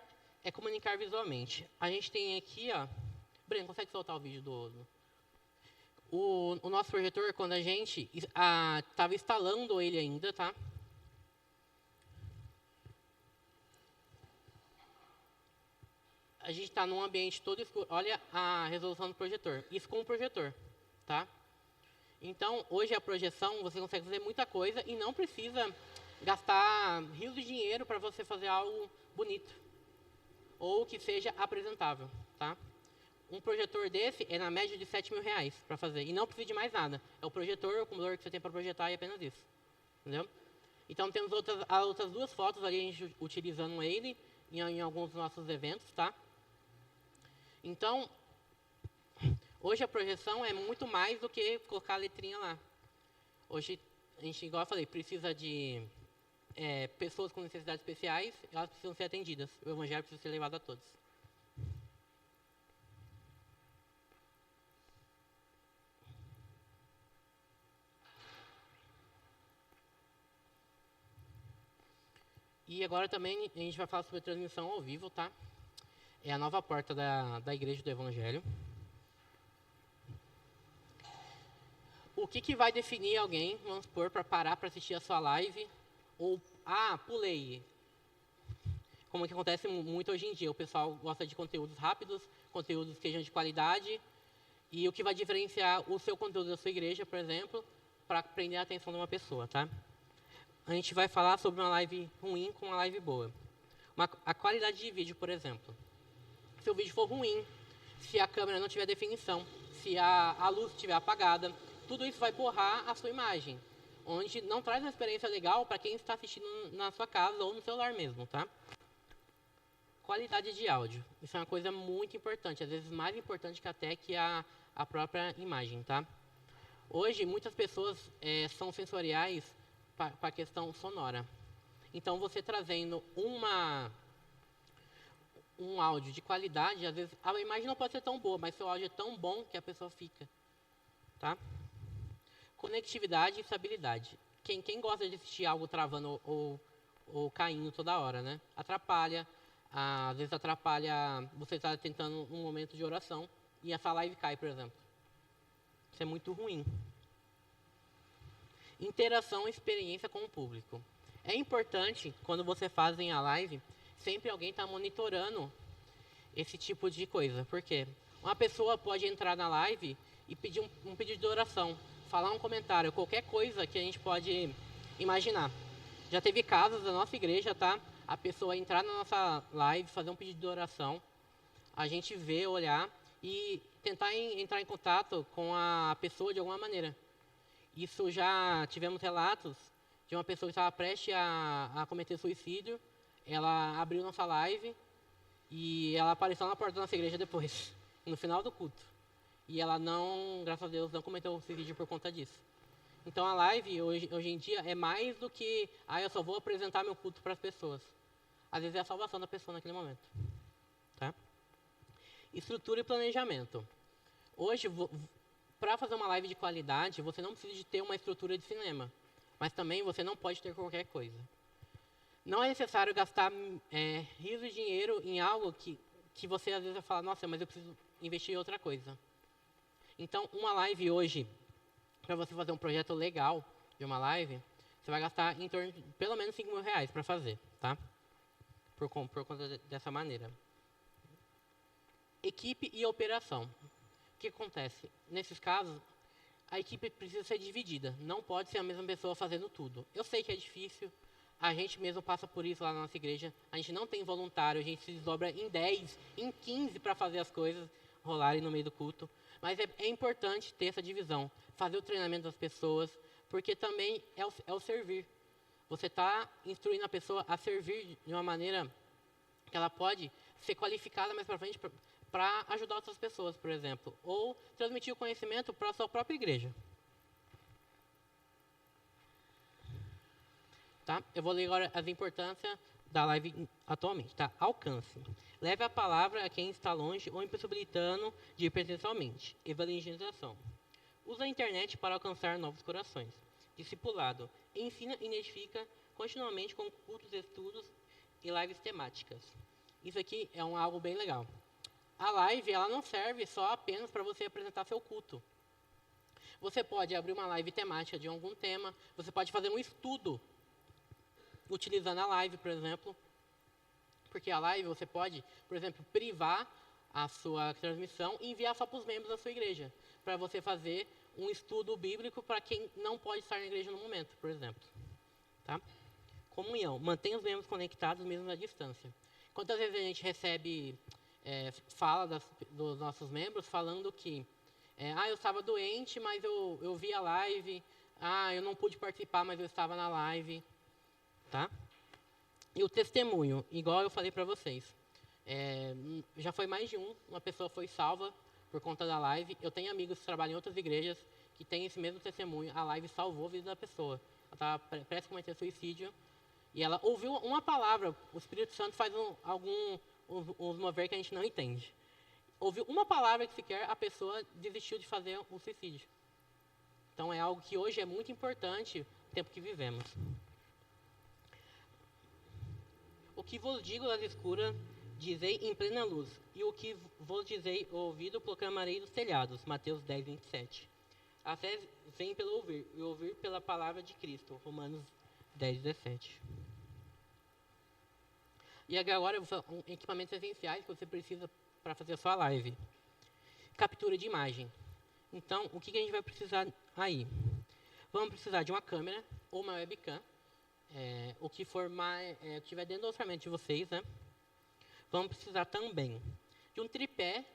é comunicar visualmente. A gente tem aqui, Breno, consegue soltar o vídeo o nosso projetor, quando a gente estava instalando ele ainda, tá? A gente está num ambiente todo escuro. Olha a resolução do projetor. Isso com o projetor, tá? Então, hoje a projeção, você consegue fazer muita coisa e não precisa gastar rios de dinheiro para você fazer algo bonito ou que seja apresentável, tá? Um projetor desse é na média de 7 mil reais para fazer e não precisa de mais nada. É o projetor, o computador que você tem para projetar e apenas isso, entendeu? Então temos outras 2 fotos ali a gente utilizando ele em alguns dos nossos eventos, tá? Então, hoje a projeção é muito mais do que colocar a letrinha lá. Hoje a gente, igual eu falei, precisa de pessoas com necessidades especiais, elas precisam ser atendidas. O evangelho precisa ser levado a todos. E agora também a gente vai falar sobre a transmissão ao vivo, tá? É a nova porta da Igreja do Evangelho. O que vai definir alguém, vamos supor, para parar para assistir a sua live? Ou, pulei. Como que acontece muito hoje em dia. O pessoal gosta de conteúdos rápidos, conteúdos que sejam de qualidade. E o que vai diferenciar o seu conteúdo da sua igreja, por exemplo, para prender a atenção de uma pessoa, tá? A gente vai falar sobre uma live ruim com uma live boa. A qualidade de vídeo, por exemplo. Se o vídeo for ruim, se a câmera não tiver definição, se a luz estiver apagada, tudo isso vai borrar a sua imagem, onde não traz uma experiência legal para quem está assistindo na sua casa ou no celular mesmo, tá? Qualidade de áudio. Isso é uma coisa muito importante, às vezes mais importante que até que a própria imagem, tá? Hoje, muitas pessoas são sensoriais para a questão sonora. Então, você trazendo um áudio de qualidade, às vezes a imagem não pode ser tão boa, mas seu áudio é tão bom que a pessoa fica. Tá? Conectividade e estabilidade. Quem gosta de assistir algo travando ou caindo toda hora, né? Atrapalha, às vezes atrapalha você estar tentando um momento de oração e essa live cai, por exemplo. Isso é muito ruim. Interação e experiência com o público. É importante, quando você fazem a live, sempre alguém está monitorando esse tipo de coisa. Por quê? Uma pessoa pode entrar na live e pedir um pedido de oração, falar um comentário, qualquer coisa que a gente pode imaginar. Já teve casos da nossa igreja, tá? A pessoa entrar na nossa live, fazer um pedido de oração, a gente ver, olhar e tentar entrar em contato com a pessoa de alguma maneira. Isso já tivemos relatos de uma pessoa que estava prestes a cometer suicídio. Ela abriu nossa live e ela apareceu na porta da nossa igreja depois, no final do culto. E ela não, graças a Deus, não cometeu suicídio por conta disso. Então a live, hoje em dia, é mais do que, eu só vou apresentar meu culto para as pessoas. Às vezes é a salvação da pessoa naquele momento. Tá? Estrutura e planejamento. Hoje, para fazer uma live de qualidade, você não precisa de ter uma estrutura de cinema. Mas também você não pode ter qualquer coisa. Não é necessário gastar rios de dinheiro em algo que você às vezes vai falar, nossa, mas eu preciso investir em outra coisa. Então, uma live hoje, para você fazer um projeto legal de uma live, você vai gastar em torno de pelo menos R$5.000 para fazer, tá? Por conta dessa maneira. Equipe e operação. O que acontece? Nesses casos, a equipe precisa ser dividida. Não pode ser a mesma pessoa fazendo tudo. Eu sei que é difícil. A gente mesmo passa por isso lá na nossa igreja. A gente não tem voluntário. A gente se desdobra em 10, em 15 para fazer as coisas rolarem no meio do culto. Mas é importante ter essa divisão. Fazer o treinamento das pessoas. Porque também é o servir. Você está instruindo a pessoa a servir de uma maneira que ela pode ser qualificada mais para frente para ajudar outras pessoas, por exemplo. Ou transmitir o conhecimento para a sua própria igreja. Tá? Eu vou ler agora as importâncias da live atualmente. Tá? Alcance. Leve a palavra a quem está longe ou impossibilitando de ir presencialmente. Evangelização. Usa a internet para alcançar novos corações. Discipulado. Ensina e identifica continuamente com cultos, estudos e lives temáticas. Isso aqui é algo bem legal. A live ela não serve só apenas para você apresentar seu culto. Você pode abrir uma live temática de algum tema. Você pode fazer um estudo utilizando a live, por exemplo. Porque a live você pode, por exemplo, privar a sua transmissão e enviar só para os membros da sua igreja. Para você fazer um estudo bíblico para quem não pode estar na igreja no momento, por exemplo. Tá? Comunhão. Mantenha os membros conectados mesmo à distância. Quantas vezes a gente recebe fala dos nossos membros falando que eu estava doente, mas eu vi a live. Eu não pude participar, mas eu estava na live. Tá? E o testemunho, igual eu falei para vocês. Já foi mais de uma pessoa foi salva por conta da live. Eu tenho amigos que trabalham em outras igrejas que têm esse mesmo testemunho. A live salvou a vida da pessoa. Ela estava prestes a cometer suicídio. E ela ouviu uma palavra. O Espírito Santo faz uns mover que a gente não entende. Ouviu uma palavra que sequer a pessoa desistiu de fazer o suicídio. Então é algo que hoje é muito importante no tempo que vivemos. O que vos digo nas escuras, dizei em plena luz. E o que vos dizei ao ouvido, proclamarei dos telhados. Mateus 10, 27. A fé vem pelo ouvir, e ouvir pela palavra de Cristo. Romanos 10, 17. E agora, equipamentos essenciais que você precisa para fazer a sua live. Captura de imagem. Então, o que a gente vai precisar aí? Vamos precisar de uma câmera ou uma webcam. O que for tiver dentro do orçamento de vocês, né? Vamos precisar também de um tripé,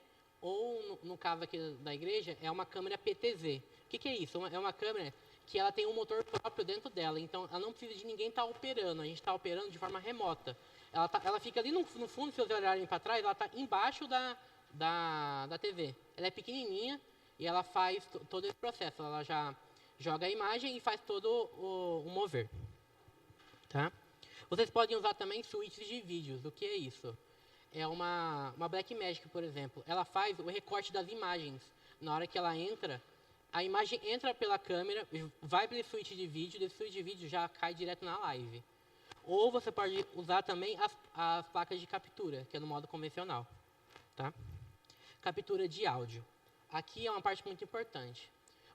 ou no caso aqui da igreja, é uma câmera PTZ. O que é isso? É uma câmera que ela tem um motor próprio dentro dela, então ela não precisa de ninguém estar operando, a gente está operando de forma remota. Ela fica ali no fundo, se vocês olharem para trás, ela está embaixo da TV. Ela é pequenininha e ela faz todo esse processo. Ela já joga a imagem e faz todo o mover. Tá? Vocês podem usar também suítes de vídeos. O que é isso? É uma Blackmagic, por exemplo. Ela faz o recorte das imagens. Na hora que ela entra, a imagem entra pela câmera, vai para o suíte de vídeo, desse suíte de vídeo já cai direto na live. Ou você pode usar também as placas de captura, que é no modo convencional. Tá? Captura de áudio. Aqui é uma parte muito importante.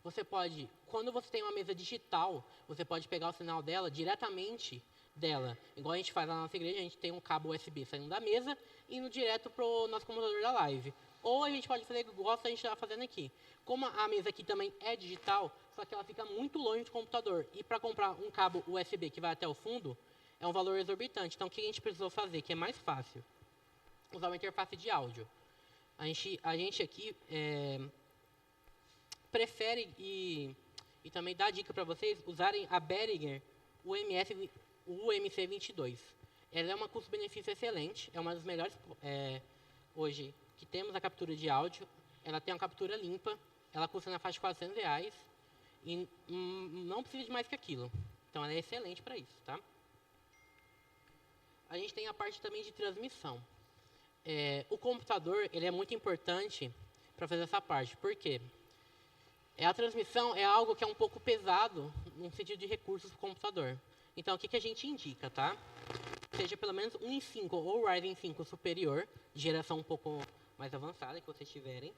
Você pode, quando você tem uma mesa digital, você pode pegar o sinal dela diretamente dela. Igual a gente faz na nossa igreja, a gente tem um cabo USB saindo da mesa e indo direto para o nosso computador da live. Ou a gente pode fazer igual a gente está fazendo aqui. Como a mesa aqui também é digital, só que ela fica muito longe do computador. E para comprar um cabo USB que vai até o fundo, é um valor exorbitante. Então, o que a gente precisou fazer, que é mais fácil? Usar uma interface de áudio. A gente aqui prefere e também dá dica para vocês usarem a Behringer UMC22. Ela é uma custo-benefício excelente, é uma das melhores hoje que temos a captura de áudio. Ela tem uma captura limpa, ela custa na faixa de R$400 e não precisa de mais que aquilo. Então, ela é excelente para isso, tá? A gente tem a parte também de transmissão. O computador ele é muito importante para fazer essa parte. Por quê? A transmissão é algo que é um pouco pesado no sentido de recursos do computador. Então, o que a gente indica, tá? Seja pelo menos um i5 ou Ryzen 5 superior, de geração um pouco mais avançada que vocês tiverem.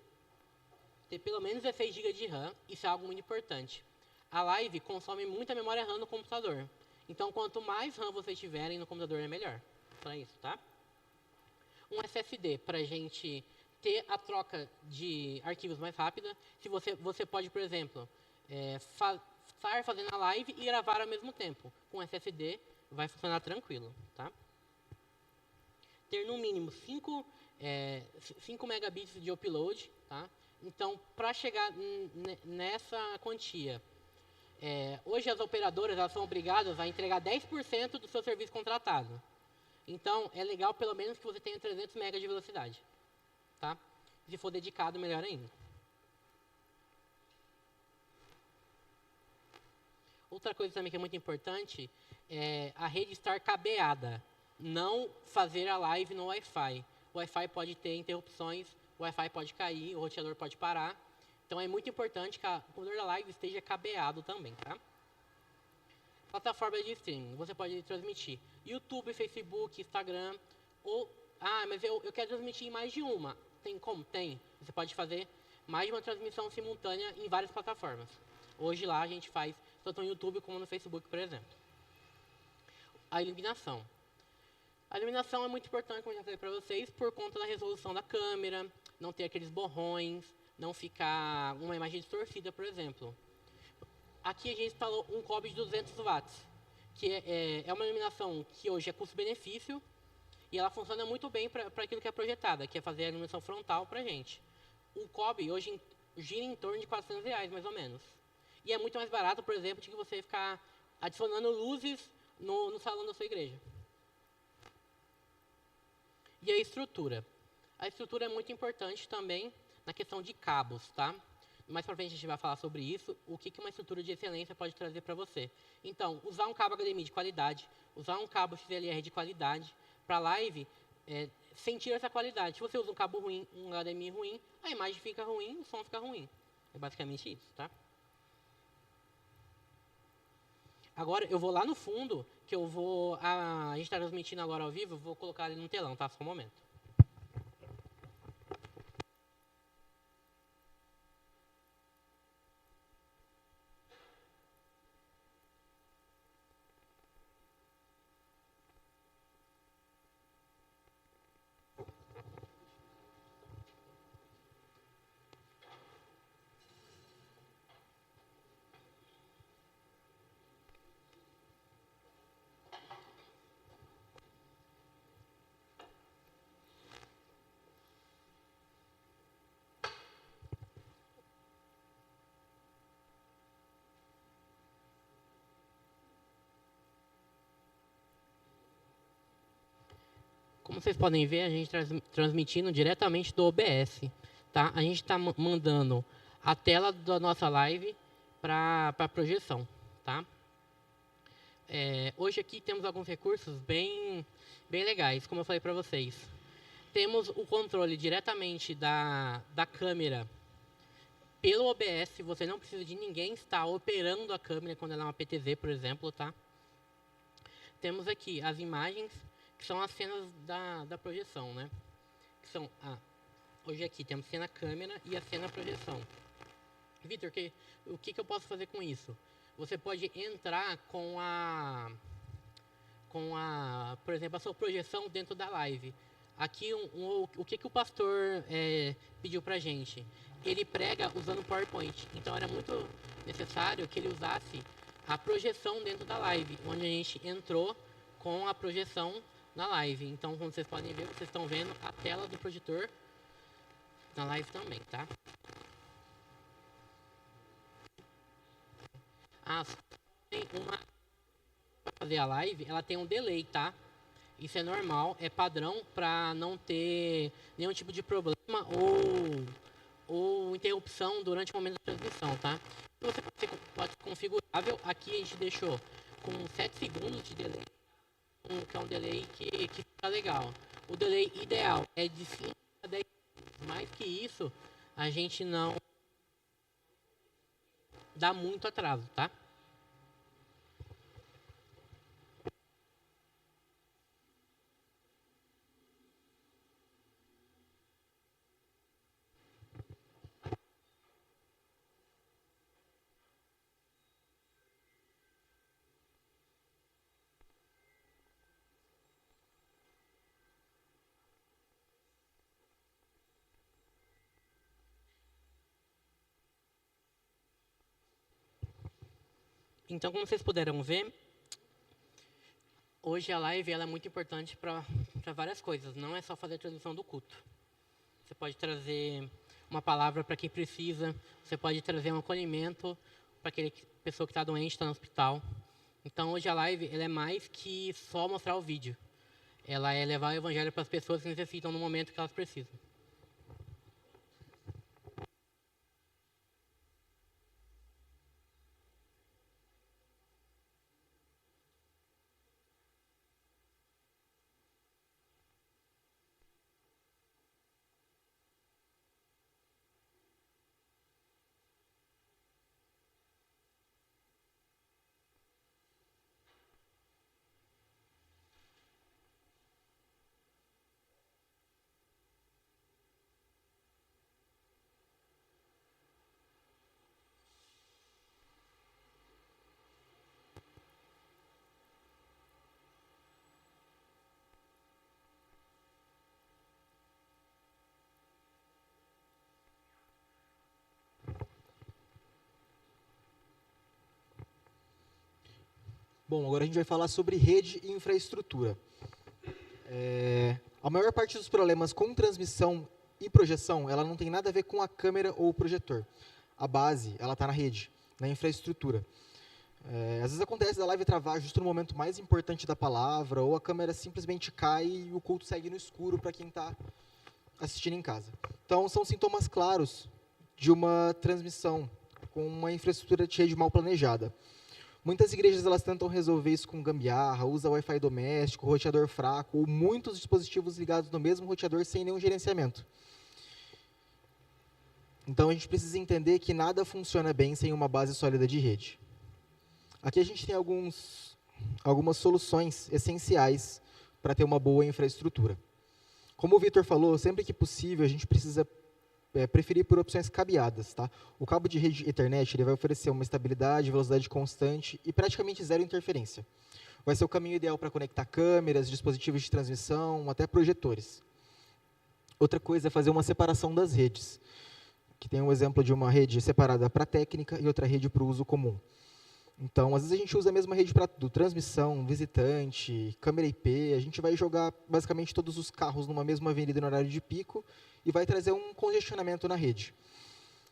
Ter pelo menos 16 GB de RAM, isso é algo muito importante. A live consome muita memória RAM no computador. Então, quanto mais RAM vocês tiverem no computador, é melhor. Para isso, tá? Um SSD, para a gente ter a troca de arquivos mais rápida. Se você pode, por exemplo, estar fazendo a live e gravar ao mesmo tempo. Com SSD, vai funcionar tranquilo, tá? Ter, no mínimo, 5 megabits de upload, tá? Então, para chegar nessa quantia, hoje as operadoras elas são obrigadas a entregar 10% do seu serviço contratado. Então, é legal pelo menos que você tenha 300 MB de velocidade. Tá? Se for dedicado, melhor ainda. Outra coisa também que é muito importante é a rede estar cabeada. Não fazer a live no Wi-Fi. O Wi-Fi pode ter interrupções, o Wi-Fi pode cair, o roteador pode parar. Então, é muito importante que o computador da live esteja cabeado também, tá? Plataforma de streaming. Você pode transmitir YouTube, Facebook, Instagram. Ou, mas eu quero transmitir em mais de uma. Tem como? Tem. Você pode fazer mais de uma transmissão simultânea em várias plataformas. Hoje lá a gente faz tanto no YouTube como no Facebook, por exemplo. A iluminação. A iluminação é muito importante, como eu já falei para vocês, por conta da resolução da câmera, não ter aqueles borrões, não ficar uma imagem distorcida, por exemplo. Aqui a gente instalou um cobre de 200 watts, que é uma iluminação que hoje é custo-benefício, e ela funciona muito bem para aquilo que é projetada, que é fazer a iluminação frontal para a gente. O cobre hoje gira em torno de R$400, mais ou menos. E é muito mais barato, por exemplo, de que você ficar adicionando luzes no salão da sua igreja. E a estrutura. A estrutura é muito importante também na questão de cabos, tá? Mais para frente a gente vai falar sobre isso, o que uma estrutura de excelência pode trazer para você. Então, usar um cabo HDMI de qualidade, usar um cabo XLR de qualidade, para a live, sentir essa qualidade. Se você usa um cabo ruim, um HDMI ruim, a imagem fica ruim, o som fica ruim. É basicamente isso, tá? Agora, eu vou lá no fundo, que eu vou... A gente está transmitindo agora ao vivo, eu vou colocar ele no telão, tá? Só um momento. Como vocês podem ver, a gente está transmitindo diretamente do OBS. Tá? A gente está mandando a tela da nossa live para a projeção, tá? Hoje aqui temos alguns recursos bem legais, como eu falei para vocês. Temos o controle diretamente da câmera pelo OBS, você não precisa de ninguém estar operando a câmera quando ela é uma PTZ, por exemplo, tá? Temos aqui as imagens, que são as cenas da projeção, né? Que são hoje aqui temos cena câmera e a cena projeção. Vitor, o que eu posso fazer com isso? Você pode entrar com por exemplo, a sua projeção dentro da live. Aqui, o que o pastor pediu para a gente? Ele prega usando PowerPoint. Então, era muito necessário que ele usasse a projeção dentro da live, onde a gente entrou com a projeção na live. Então, como vocês podem ver, vocês estão vendo a tela do projetor na live também, tá? Para fazer a live, ela tem um delay, tá? Isso é normal, é padrão para não ter nenhum tipo de problema ou interrupção durante o momento da transmissão, tá? Você pode ser configurável. Aqui a gente deixou com 7 segundos de delay, que é um delay que fica legal. O delay ideal é de 5 a 10 segundos. Mais que isso, a gente não dá muito atraso, tá? Então, como vocês puderam ver, hoje a live ela é muito importante para várias coisas. Não é só fazer a transmissão do culto. Você pode trazer uma palavra para quem precisa. Você pode trazer um acolhimento para aquela pessoa que está doente, está no hospital. Então, hoje a live ela é mais que só mostrar o vídeo. Ela é levar o evangelho para as pessoas que necessitam no momento que elas precisam. Bom, agora a gente vai falar sobre rede e infraestrutura. A maior parte dos problemas com transmissão e projeção, ela não tem nada a ver com a câmera ou o projetor. A base, ela está na rede, na infraestrutura. Às vezes acontece da live travar justo no momento mais importante da palavra, ou a câmera simplesmente cai e o culto segue no escuro para quem está assistindo em casa. Então, são sintomas claros de uma transmissão com uma infraestrutura de rede mal planejada. Muitas igrejas elas tentam resolver isso com gambiarra, usa Wi-Fi doméstico, roteador fraco, ou muitos dispositivos ligados no mesmo roteador sem nenhum gerenciamento. Então, a gente precisa entender que nada funciona bem sem uma base sólida de rede. Aqui a gente tem algumas soluções essenciais para ter uma boa infraestrutura. Como o Vitor falou, sempre que possível, a gente precisa preferir por opções cabeadas. Tá? O cabo de rede Ethernet ele vai oferecer uma estabilidade, velocidade constante e praticamente zero interferência. Vai ser o caminho ideal para conectar câmeras, dispositivos de transmissão, até projetores. Outra coisa é fazer uma separação das redes. Aqui tem um exemplo de uma rede separada para técnica e outra rede para o uso comum. Então, às vezes a gente usa a mesma rede para transmissão, visitante, câmera IP, a gente vai jogar basicamente todos os carros numa mesma avenida no horário de pico e vai trazer um congestionamento na rede.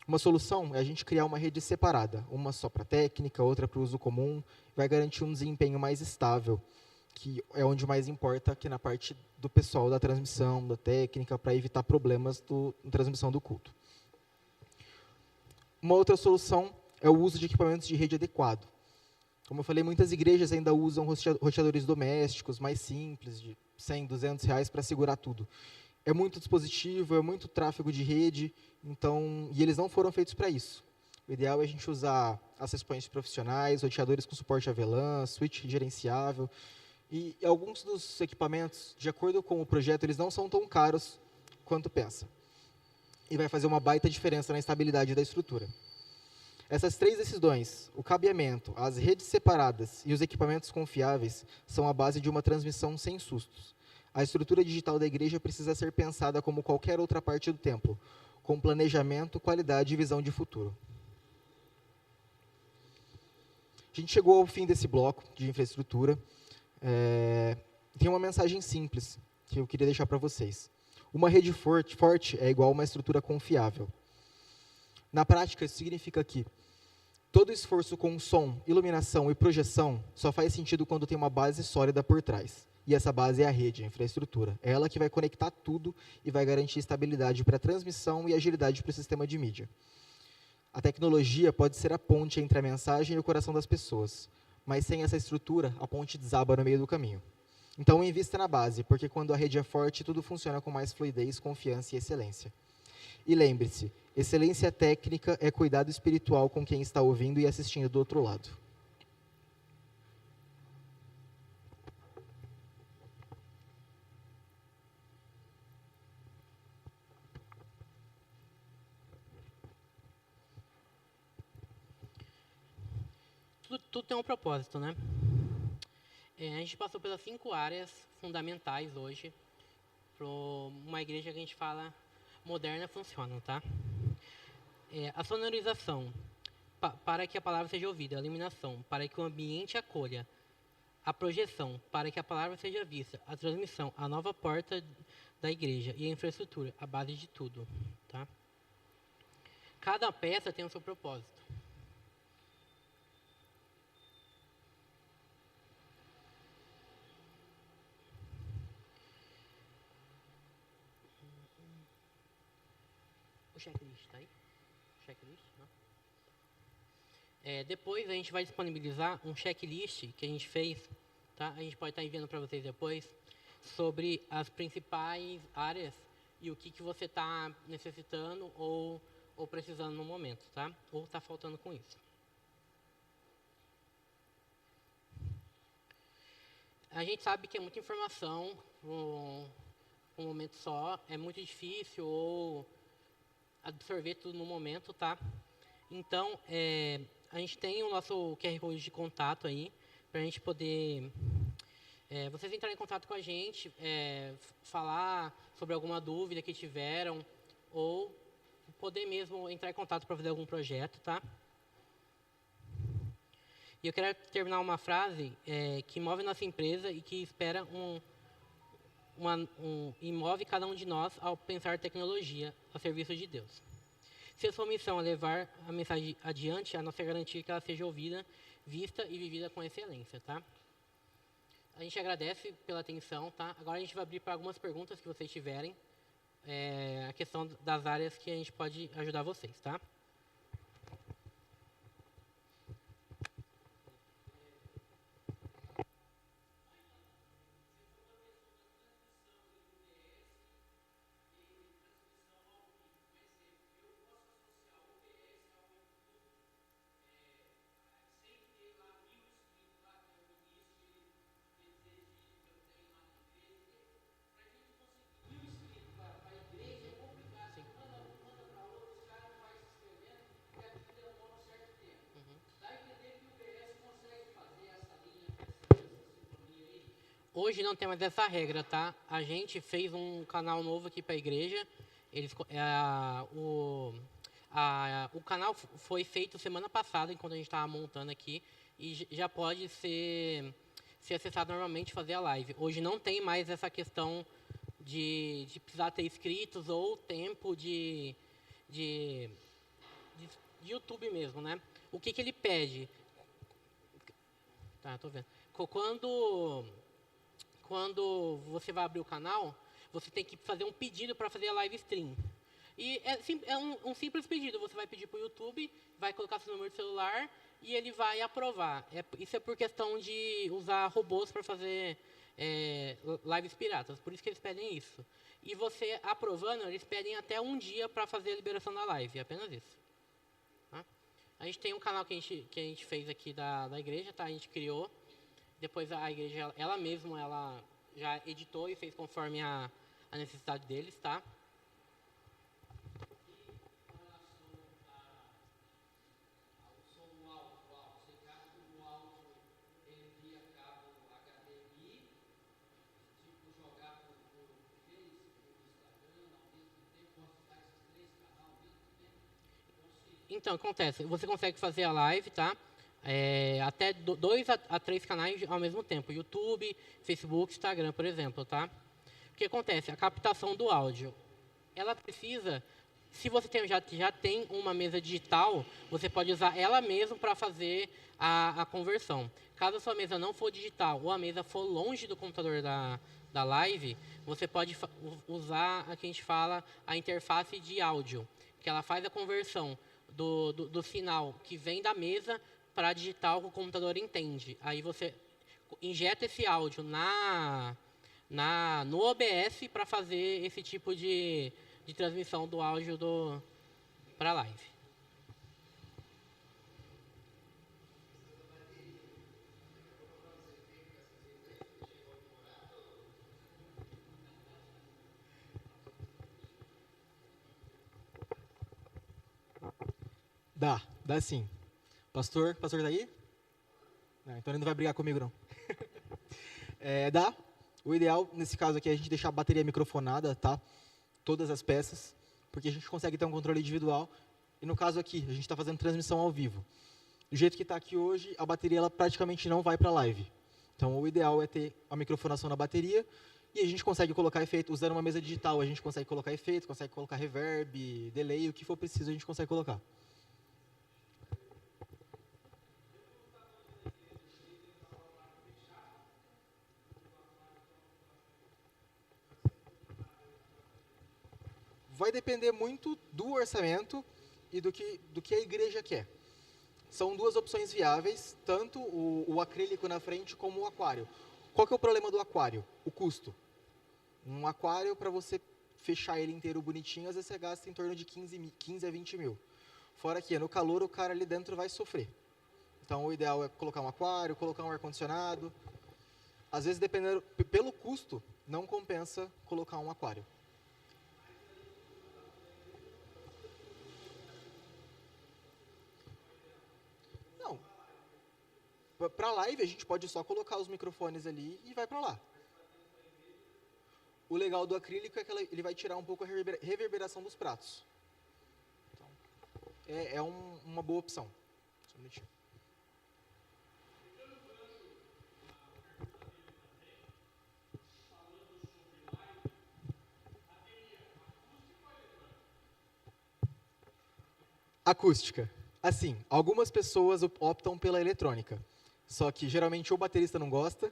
Uma solução é a gente criar uma rede separada, uma só para técnica, outra para o uso comum, vai garantir um desempenho mais estável, que é onde mais importa aqui na parte do pessoal da transmissão, da técnica, para evitar problemas na transmissão do culto. Uma outra solução é o uso de equipamentos de rede adequado. Como eu falei, muitas igrejas ainda usam roteadores domésticos mais simples, de 100, 200 reais para segurar tudo. É muito dispositivo, é muito tráfego de rede, e eles não foram feitos para isso. O ideal é a gente usar access points profissionais, roteadores com suporte a VLAN, switch gerenciável. E alguns dos equipamentos, de acordo com o projeto, eles não são tão caros quanto pensa. E vai fazer uma baita diferença na estabilidade da estrutura. Essas 3 decisões, o cabeamento, as redes separadas e os equipamentos confiáveis, são a base de uma transmissão sem sustos. A estrutura digital da igreja precisa ser pensada como qualquer outra parte do templo, com planejamento, qualidade e visão de futuro. A gente chegou ao fim desse bloco de infraestrutura. Tem uma mensagem simples que eu queria deixar para vocês. Uma rede forte é igual a uma estrutura confiável. Na prática, isso significa que todo esforço com som, iluminação e projeção só faz sentido quando tem uma base sólida por trás. E essa base é a rede, a infraestrutura. É ela que vai conectar tudo e vai garantir estabilidade para a transmissão e agilidade para o sistema de mídia. A tecnologia pode ser a ponte entre a mensagem e o coração das pessoas, mas sem essa estrutura, a ponte desaba no meio do caminho. Então, invista na base, porque quando a rede é forte, tudo funciona com mais fluidez, confiança e excelência. E lembre-se, excelência técnica é cuidado espiritual com quem está ouvindo e assistindo do outro lado. Tudo tem um propósito, né? A gente passou pelas 5 áreas fundamentais hoje para uma igreja que a gente fala moderna funciona, tá? A sonorização, para que a palavra seja ouvida. A iluminação, para que o ambiente acolha. A projeção, para que a palavra seja vista. A transmissão, a nova porta da igreja. E a infraestrutura, a base de tudo, tá? Cada peça tem o seu propósito. O checklist, tá aí? Checklist, não? Depois a gente vai disponibilizar um checklist que a gente fez, tá? A gente pode estar enviando para vocês depois, sobre as principais áreas e o que você está necessitando ou precisando no momento, tá? Ou está faltando com isso. A gente sabe que é muita informação um momento só, é muito difícil ou absorver tudo no momento, tá? Então, a gente tem o nosso QR Code de contato aí, para a gente poder, vocês entrarem em contato com a gente, falar sobre alguma dúvida que tiveram, ou poder mesmo entrar em contato para fazer algum projeto, tá? E eu quero terminar uma frase que move nossa empresa e que espera e move cada um de nós ao pensar tecnologia a serviço de Deus. Se a sua missão é levar a mensagem adiante, a nossa garantia é que ela seja ouvida, vista e vivida com excelência, tá? A gente agradece pela atenção, tá? Agora a gente vai abrir para algumas perguntas que vocês tiverem, a questão das áreas que a gente pode ajudar vocês, tá? Hoje não tem mais essa regra, tá? A gente fez um canal novo aqui para a igreja. O canal foi feito semana passada, enquanto a gente estava montando aqui, e já pode ser acessado normalmente e fazer a live. Hoje não tem mais essa questão de precisar ter inscritos ou tempo de YouTube mesmo, né? O que ele pede? Tá, tô vendo. Quando você vai abrir o canal, você tem que fazer um pedido para fazer a live stream. E é um simples pedido. Você vai pedir para o YouTube, vai colocar seu número de celular e ele vai aprovar. Isso é por questão de usar robôs para fazer lives piratas. Por isso que eles pedem isso. E você aprovando, eles pedem até um dia para fazer a liberação da live. É apenas isso. Tá? A gente tem um canal que a gente fez aqui da igreja, tá? A gente criou. Depois a igreja, ela mesma, ela já editou e fez conforme a necessidade deles, tá? Então, acontece, você consegue fazer a live, tá? Até 2 a 3 canais ao mesmo tempo. YouTube, Facebook, Instagram, por exemplo, tá? O que acontece? A captação do áudio, ela precisa... Se você já tem uma mesa digital, você pode usar ela mesmo para fazer a conversão. Caso a sua mesa não for digital ou a mesa for longe do computador da live, você pode usar a que a gente fala a interface de áudio, que ela faz a conversão do sinal que vem da mesa para digital que o computador entende. Aí você injeta esse áudio no OBS para fazer esse tipo de transmissão do áudio para a live. Dá sim. Pastor tá aí? Não, então ele não vai brigar comigo, não. Dá. O ideal, nesse caso aqui, é a gente deixar a bateria microfonada, tá? Todas as peças, porque a gente consegue ter um controle individual. E no caso aqui, a gente está fazendo transmissão ao vivo. Do jeito que está aqui hoje, a bateria ela praticamente não vai para a live. Então, o ideal é ter a microfonação na bateria e a gente consegue colocar efeito. Usando uma mesa digital, a gente consegue colocar efeito, consegue colocar reverb, delay, o que for preciso a gente consegue colocar. Vai depender muito do orçamento e do que a igreja quer. São duas opções viáveis, tanto o acrílico na frente como o aquário. Qual que é o problema do aquário? O custo. Um aquário, para você fechar ele inteiro bonitinho, às vezes você gasta em torno de 15 a 20 mil. Fora que no calor o cara ali dentro vai sofrer. Então o ideal é colocar um aquário, colocar um ar-condicionado. Às vezes, dependendo, pelo custo, não compensa colocar um aquário. Não. Para live, a gente pode só colocar os microfones ali e vai para lá. O legal do acrílico é que ele vai tirar um pouco a reverberação dos pratos. Então, uma boa opção. Só um minutinho. Acústica. Assim, algumas pessoas optam pela eletrônica. Só que geralmente o baterista não gosta.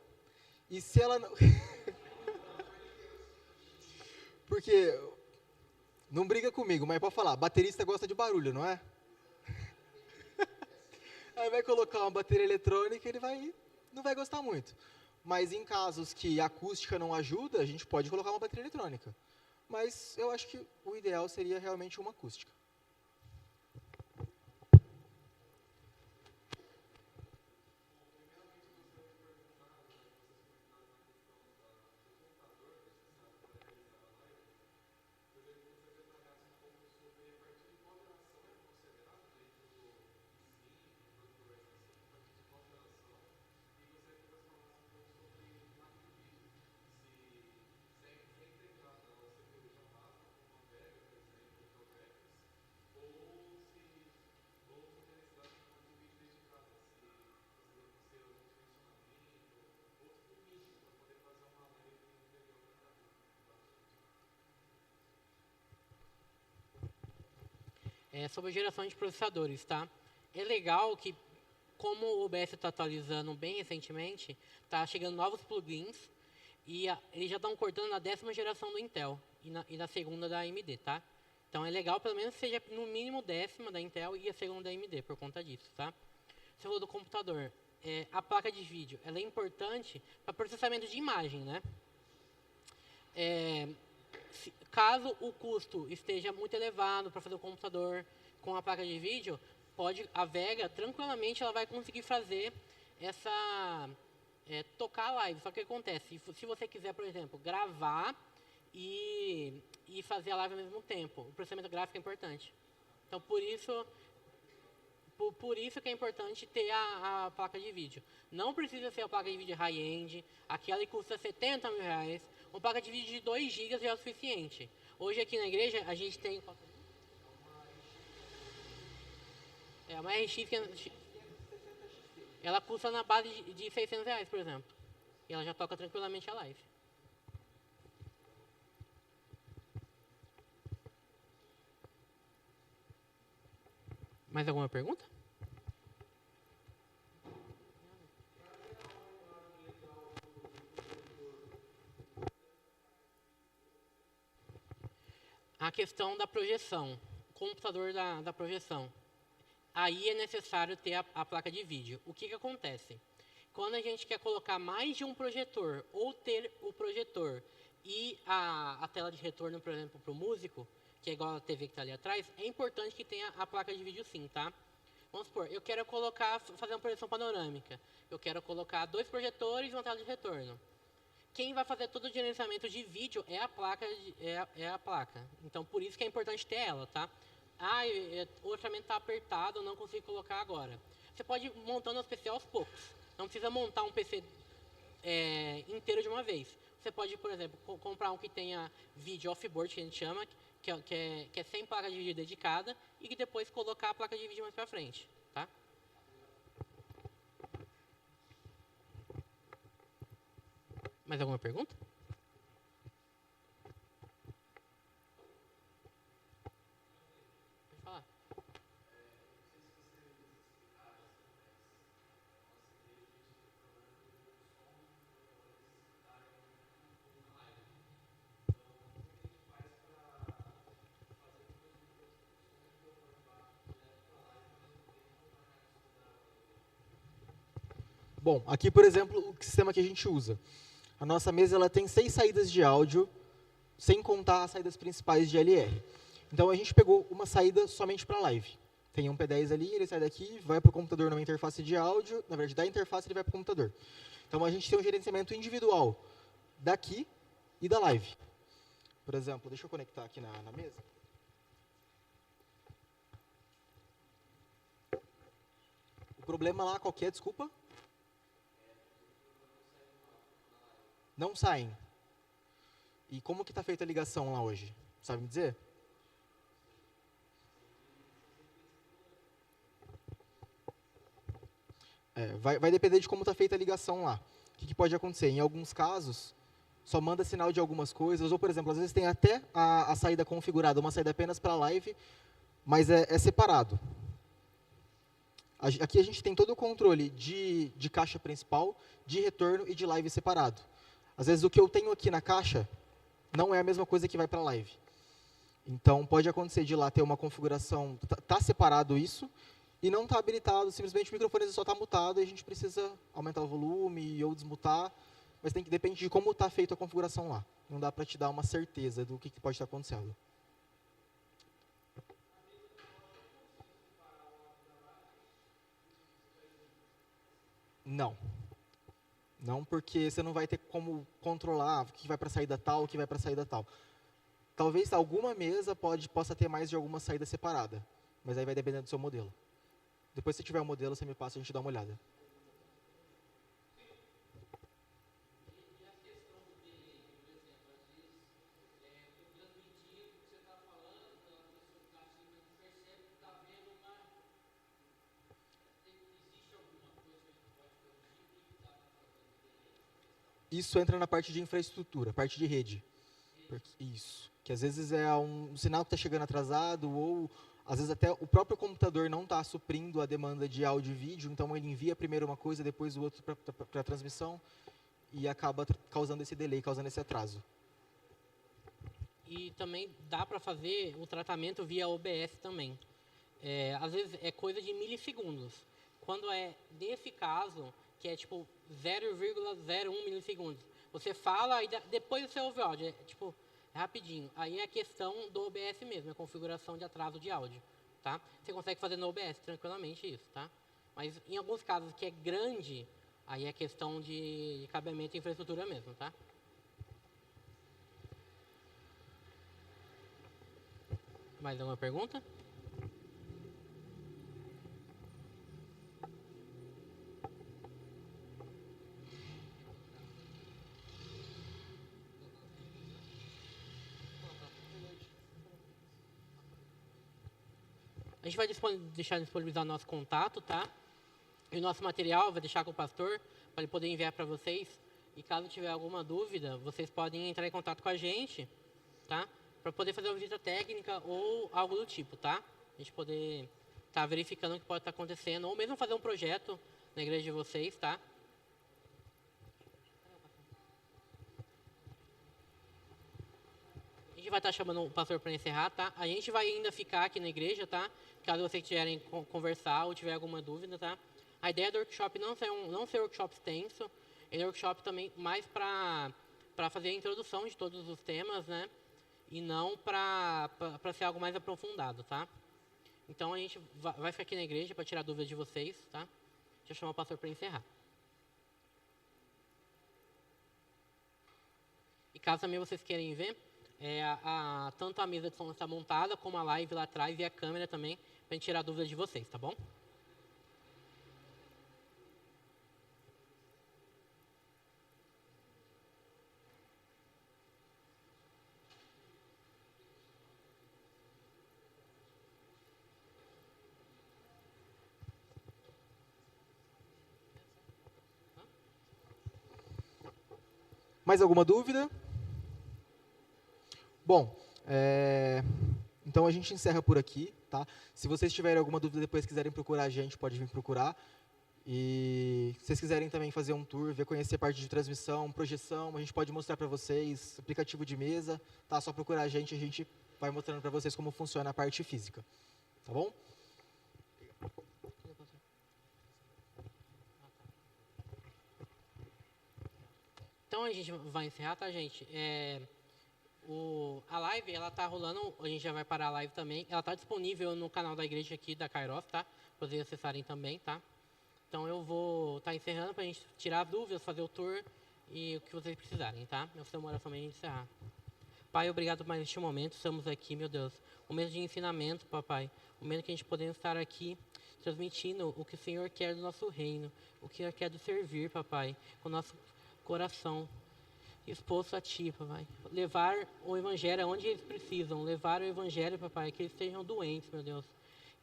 E se ela não... Porque, não briga comigo, mas pode falar, baterista gosta de barulho, não é? Aí vai colocar uma bateria eletrônica, ele não vai gostar muito. Mas em casos que a acústica não ajuda, a gente pode colocar uma bateria eletrônica. Mas eu acho que o ideal seria realmente uma acústica. Sobre a geração de processadores, tá? É legal que, como o OBS está atualizando bem recentemente, está chegando novos plugins e eles já estão cortando na 10ª geração do Intel e na segunda da AMD, tá? Então, é legal, pelo menos, seja no mínimo 10ª da Intel e a segunda da AMD, por conta disso, tá? Você falou do computador. A placa de vídeo, ela é importante para processamento de imagem, né? Caso o custo esteja muito elevado para fazer o computador com a placa de vídeo, a Vega, tranquilamente, ela vai conseguir fazer tocar a live. Só que o que acontece? Se você quiser, por exemplo, gravar e fazer a live ao mesmo tempo, o processamento gráfico é importante. Então, por isso que é importante ter a placa de vídeo. Não precisa ser a placa de vídeo high-end, aquela que custa R$70 mil. Uma placa de vídeo de 2 GB já é o suficiente. Hoje aqui na igreja a gente tem uma RX que ela custa na base de R$600, por exemplo. E ela já toca tranquilamente a live. Mais alguma pergunta? A questão da projeção, computador da projeção. Aí é necessário ter a placa de vídeo. O que acontece? Quando a gente quer colocar mais de um projetor, ou ter o projetor e a tela de retorno, por exemplo, para o músico, que é igual a TV que está ali atrás, é importante que tenha a placa de vídeo sim, tá? Vamos supor, eu quero fazer uma projeção panorâmica. Eu quero colocar 2 projetores e uma tela de retorno. Quem vai fazer todo o gerenciamento de vídeo é a placa. Então, por isso que é importante ter ela, tá? O orçamento está apertado, eu não consigo colocar agora. Você pode ir montando os PC aos poucos. Não precisa montar um PC inteiro de uma vez. Você pode, por exemplo, comprar um que tenha vídeo off-board, que a gente chama, que é sem placa de vídeo dedicada, e que depois colocar a placa de vídeo mais para frente, tá? Mais alguma pergunta? Pode falar. Bom, aqui, por exemplo, o sistema que a gente usa. A nossa mesa ela tem 6 saídas de áudio, sem contar as saídas principais de LR. Então, a gente pegou uma saída somente para live. Tem um P10 ali, ele sai daqui, vai para o computador numa interface de áudio, na verdade, da interface ele vai para o computador. Então, a gente tem um gerenciamento individual daqui e da live. Por exemplo, deixa eu conectar aqui na mesa. O problema lá, qual que é, desculpa? Não saem. E como que está feita a ligação lá hoje? Sabe me dizer? Vai depender de como está feita a ligação lá. O que pode acontecer? Em alguns casos, só manda sinal de algumas coisas, ou, por exemplo, às vezes tem até a saída configurada, uma saída apenas para a live, mas é separado. Aqui a gente tem todo o controle de caixa principal, de retorno e de live separado. Às vezes o que eu tenho aqui na caixa não é a mesma coisa que vai para a live. Então, pode acontecer de lá ter uma configuração, tá separado isso, e não está habilitado, simplesmente o microfone só está mutado e a gente precisa aumentar o volume ou desmutar, mas depende de como está feita a configuração lá. Não dá para te dar uma certeza do que pode estar acontecendo. Não. Não, porque você não vai ter como controlar o que vai para a saída tal, o que vai para a saída tal. Talvez alguma mesa possa ter mais de alguma saída separada, mas aí vai depender do seu modelo. Depois, se tiver um modelo, você me passa e a gente dá uma olhada. Isso entra na parte de infraestrutura, parte de rede. Isso. Que às vezes é um sinal que está chegando atrasado, ou às vezes até o próprio computador não está suprindo a demanda de áudio e vídeo, então ele envia primeiro uma coisa, depois o outro para a transmissão, e acaba causando esse delay, causando esse atraso. e também dá para fazer o tratamento via OBS também. Às vezes é coisa de milissegundos. Quando é nesse caso, que é tipo 0,01 milissegundos, você fala e depois você ouve o áudio. É rapidinho. Aí é a questão do OBS mesmo, a configuração de atraso de áudio. Tá? Você consegue fazer no OBS tranquilamente isso. Tá? Mas em alguns casos que é grande, aí é questão de cabeamento e infraestrutura mesmo. Tá? Mais alguma pergunta? A gente vai deixar disponibilizar o nosso contato, tá? E o nosso material vai deixar com o pastor, para ele poder enviar para vocês. E caso tiver alguma dúvida, vocês podem entrar em contato com a gente, tá? Para poder fazer uma visita técnica ou algo do tipo, tá? A gente poder estar verificando o que pode estar acontecendo, ou mesmo fazer um projeto na igreja de vocês, tá? A gente vai estar chamando o pastor para encerrar, tá? A gente vai ainda ficar aqui na igreja, tá? Caso vocês quiserem conversar ou tiver alguma dúvida, tá? A ideia do workshop não ser um workshop extenso, ele é um workshop também mais para fazer a introdução de todos os temas, né? E não para ser algo mais aprofundado, tá? Então a gente vai ficar aqui na igreja para tirar dúvidas de vocês, tá? Deixa eu chamar o pastor para encerrar. E caso também vocês querem ver, tanto a mesa de som está montada, como a live lá atrás e a câmera também, para a gente tirar dúvidas de vocês, tá bom? Mais alguma dúvida? Bom, então a gente encerra por aqui, tá? Se vocês tiverem alguma dúvida depois quiserem procurar a gente, pode vir procurar. E se vocês quiserem também fazer um tour, conhecer parte de transmissão, projeção, a gente pode mostrar para vocês, aplicativo de mesa, tá? Só procurar a gente vai mostrando para vocês como funciona a parte física, tá bom? Então a gente vai encerrar, tá, gente? A live, ela tá rolando, a gente já vai parar a live também. Ela tá disponível no canal da igreja aqui, da Kairos, tá? Para vocês acessarem também, tá? Então eu vou estar encerrando para a gente tirar dúvidas, fazer o tour e o que vocês precisarem, tá? Eu vou uma oração para a gente encerrar. Pai, obrigado por mais este momento. Estamos aqui, meu Deus. Um momento de ensinamento, papai. Um momento que a gente podemos estar aqui transmitindo o que o Senhor quer do nosso reino. O que o Senhor quer do servir, papai. Com o nosso coração exposto a Ti, papai. Levar o Evangelho aonde eles precisam. Levar o Evangelho, papai, que eles estejam doentes, meu Deus.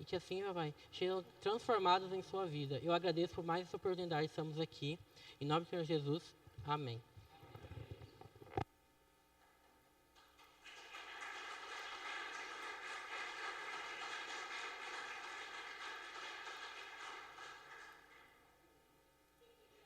E que assim, papai, sejam transformados em sua vida. Eu agradeço por mais essa oportunidade. Estamos aqui. Em nome do Senhor Jesus. Amém.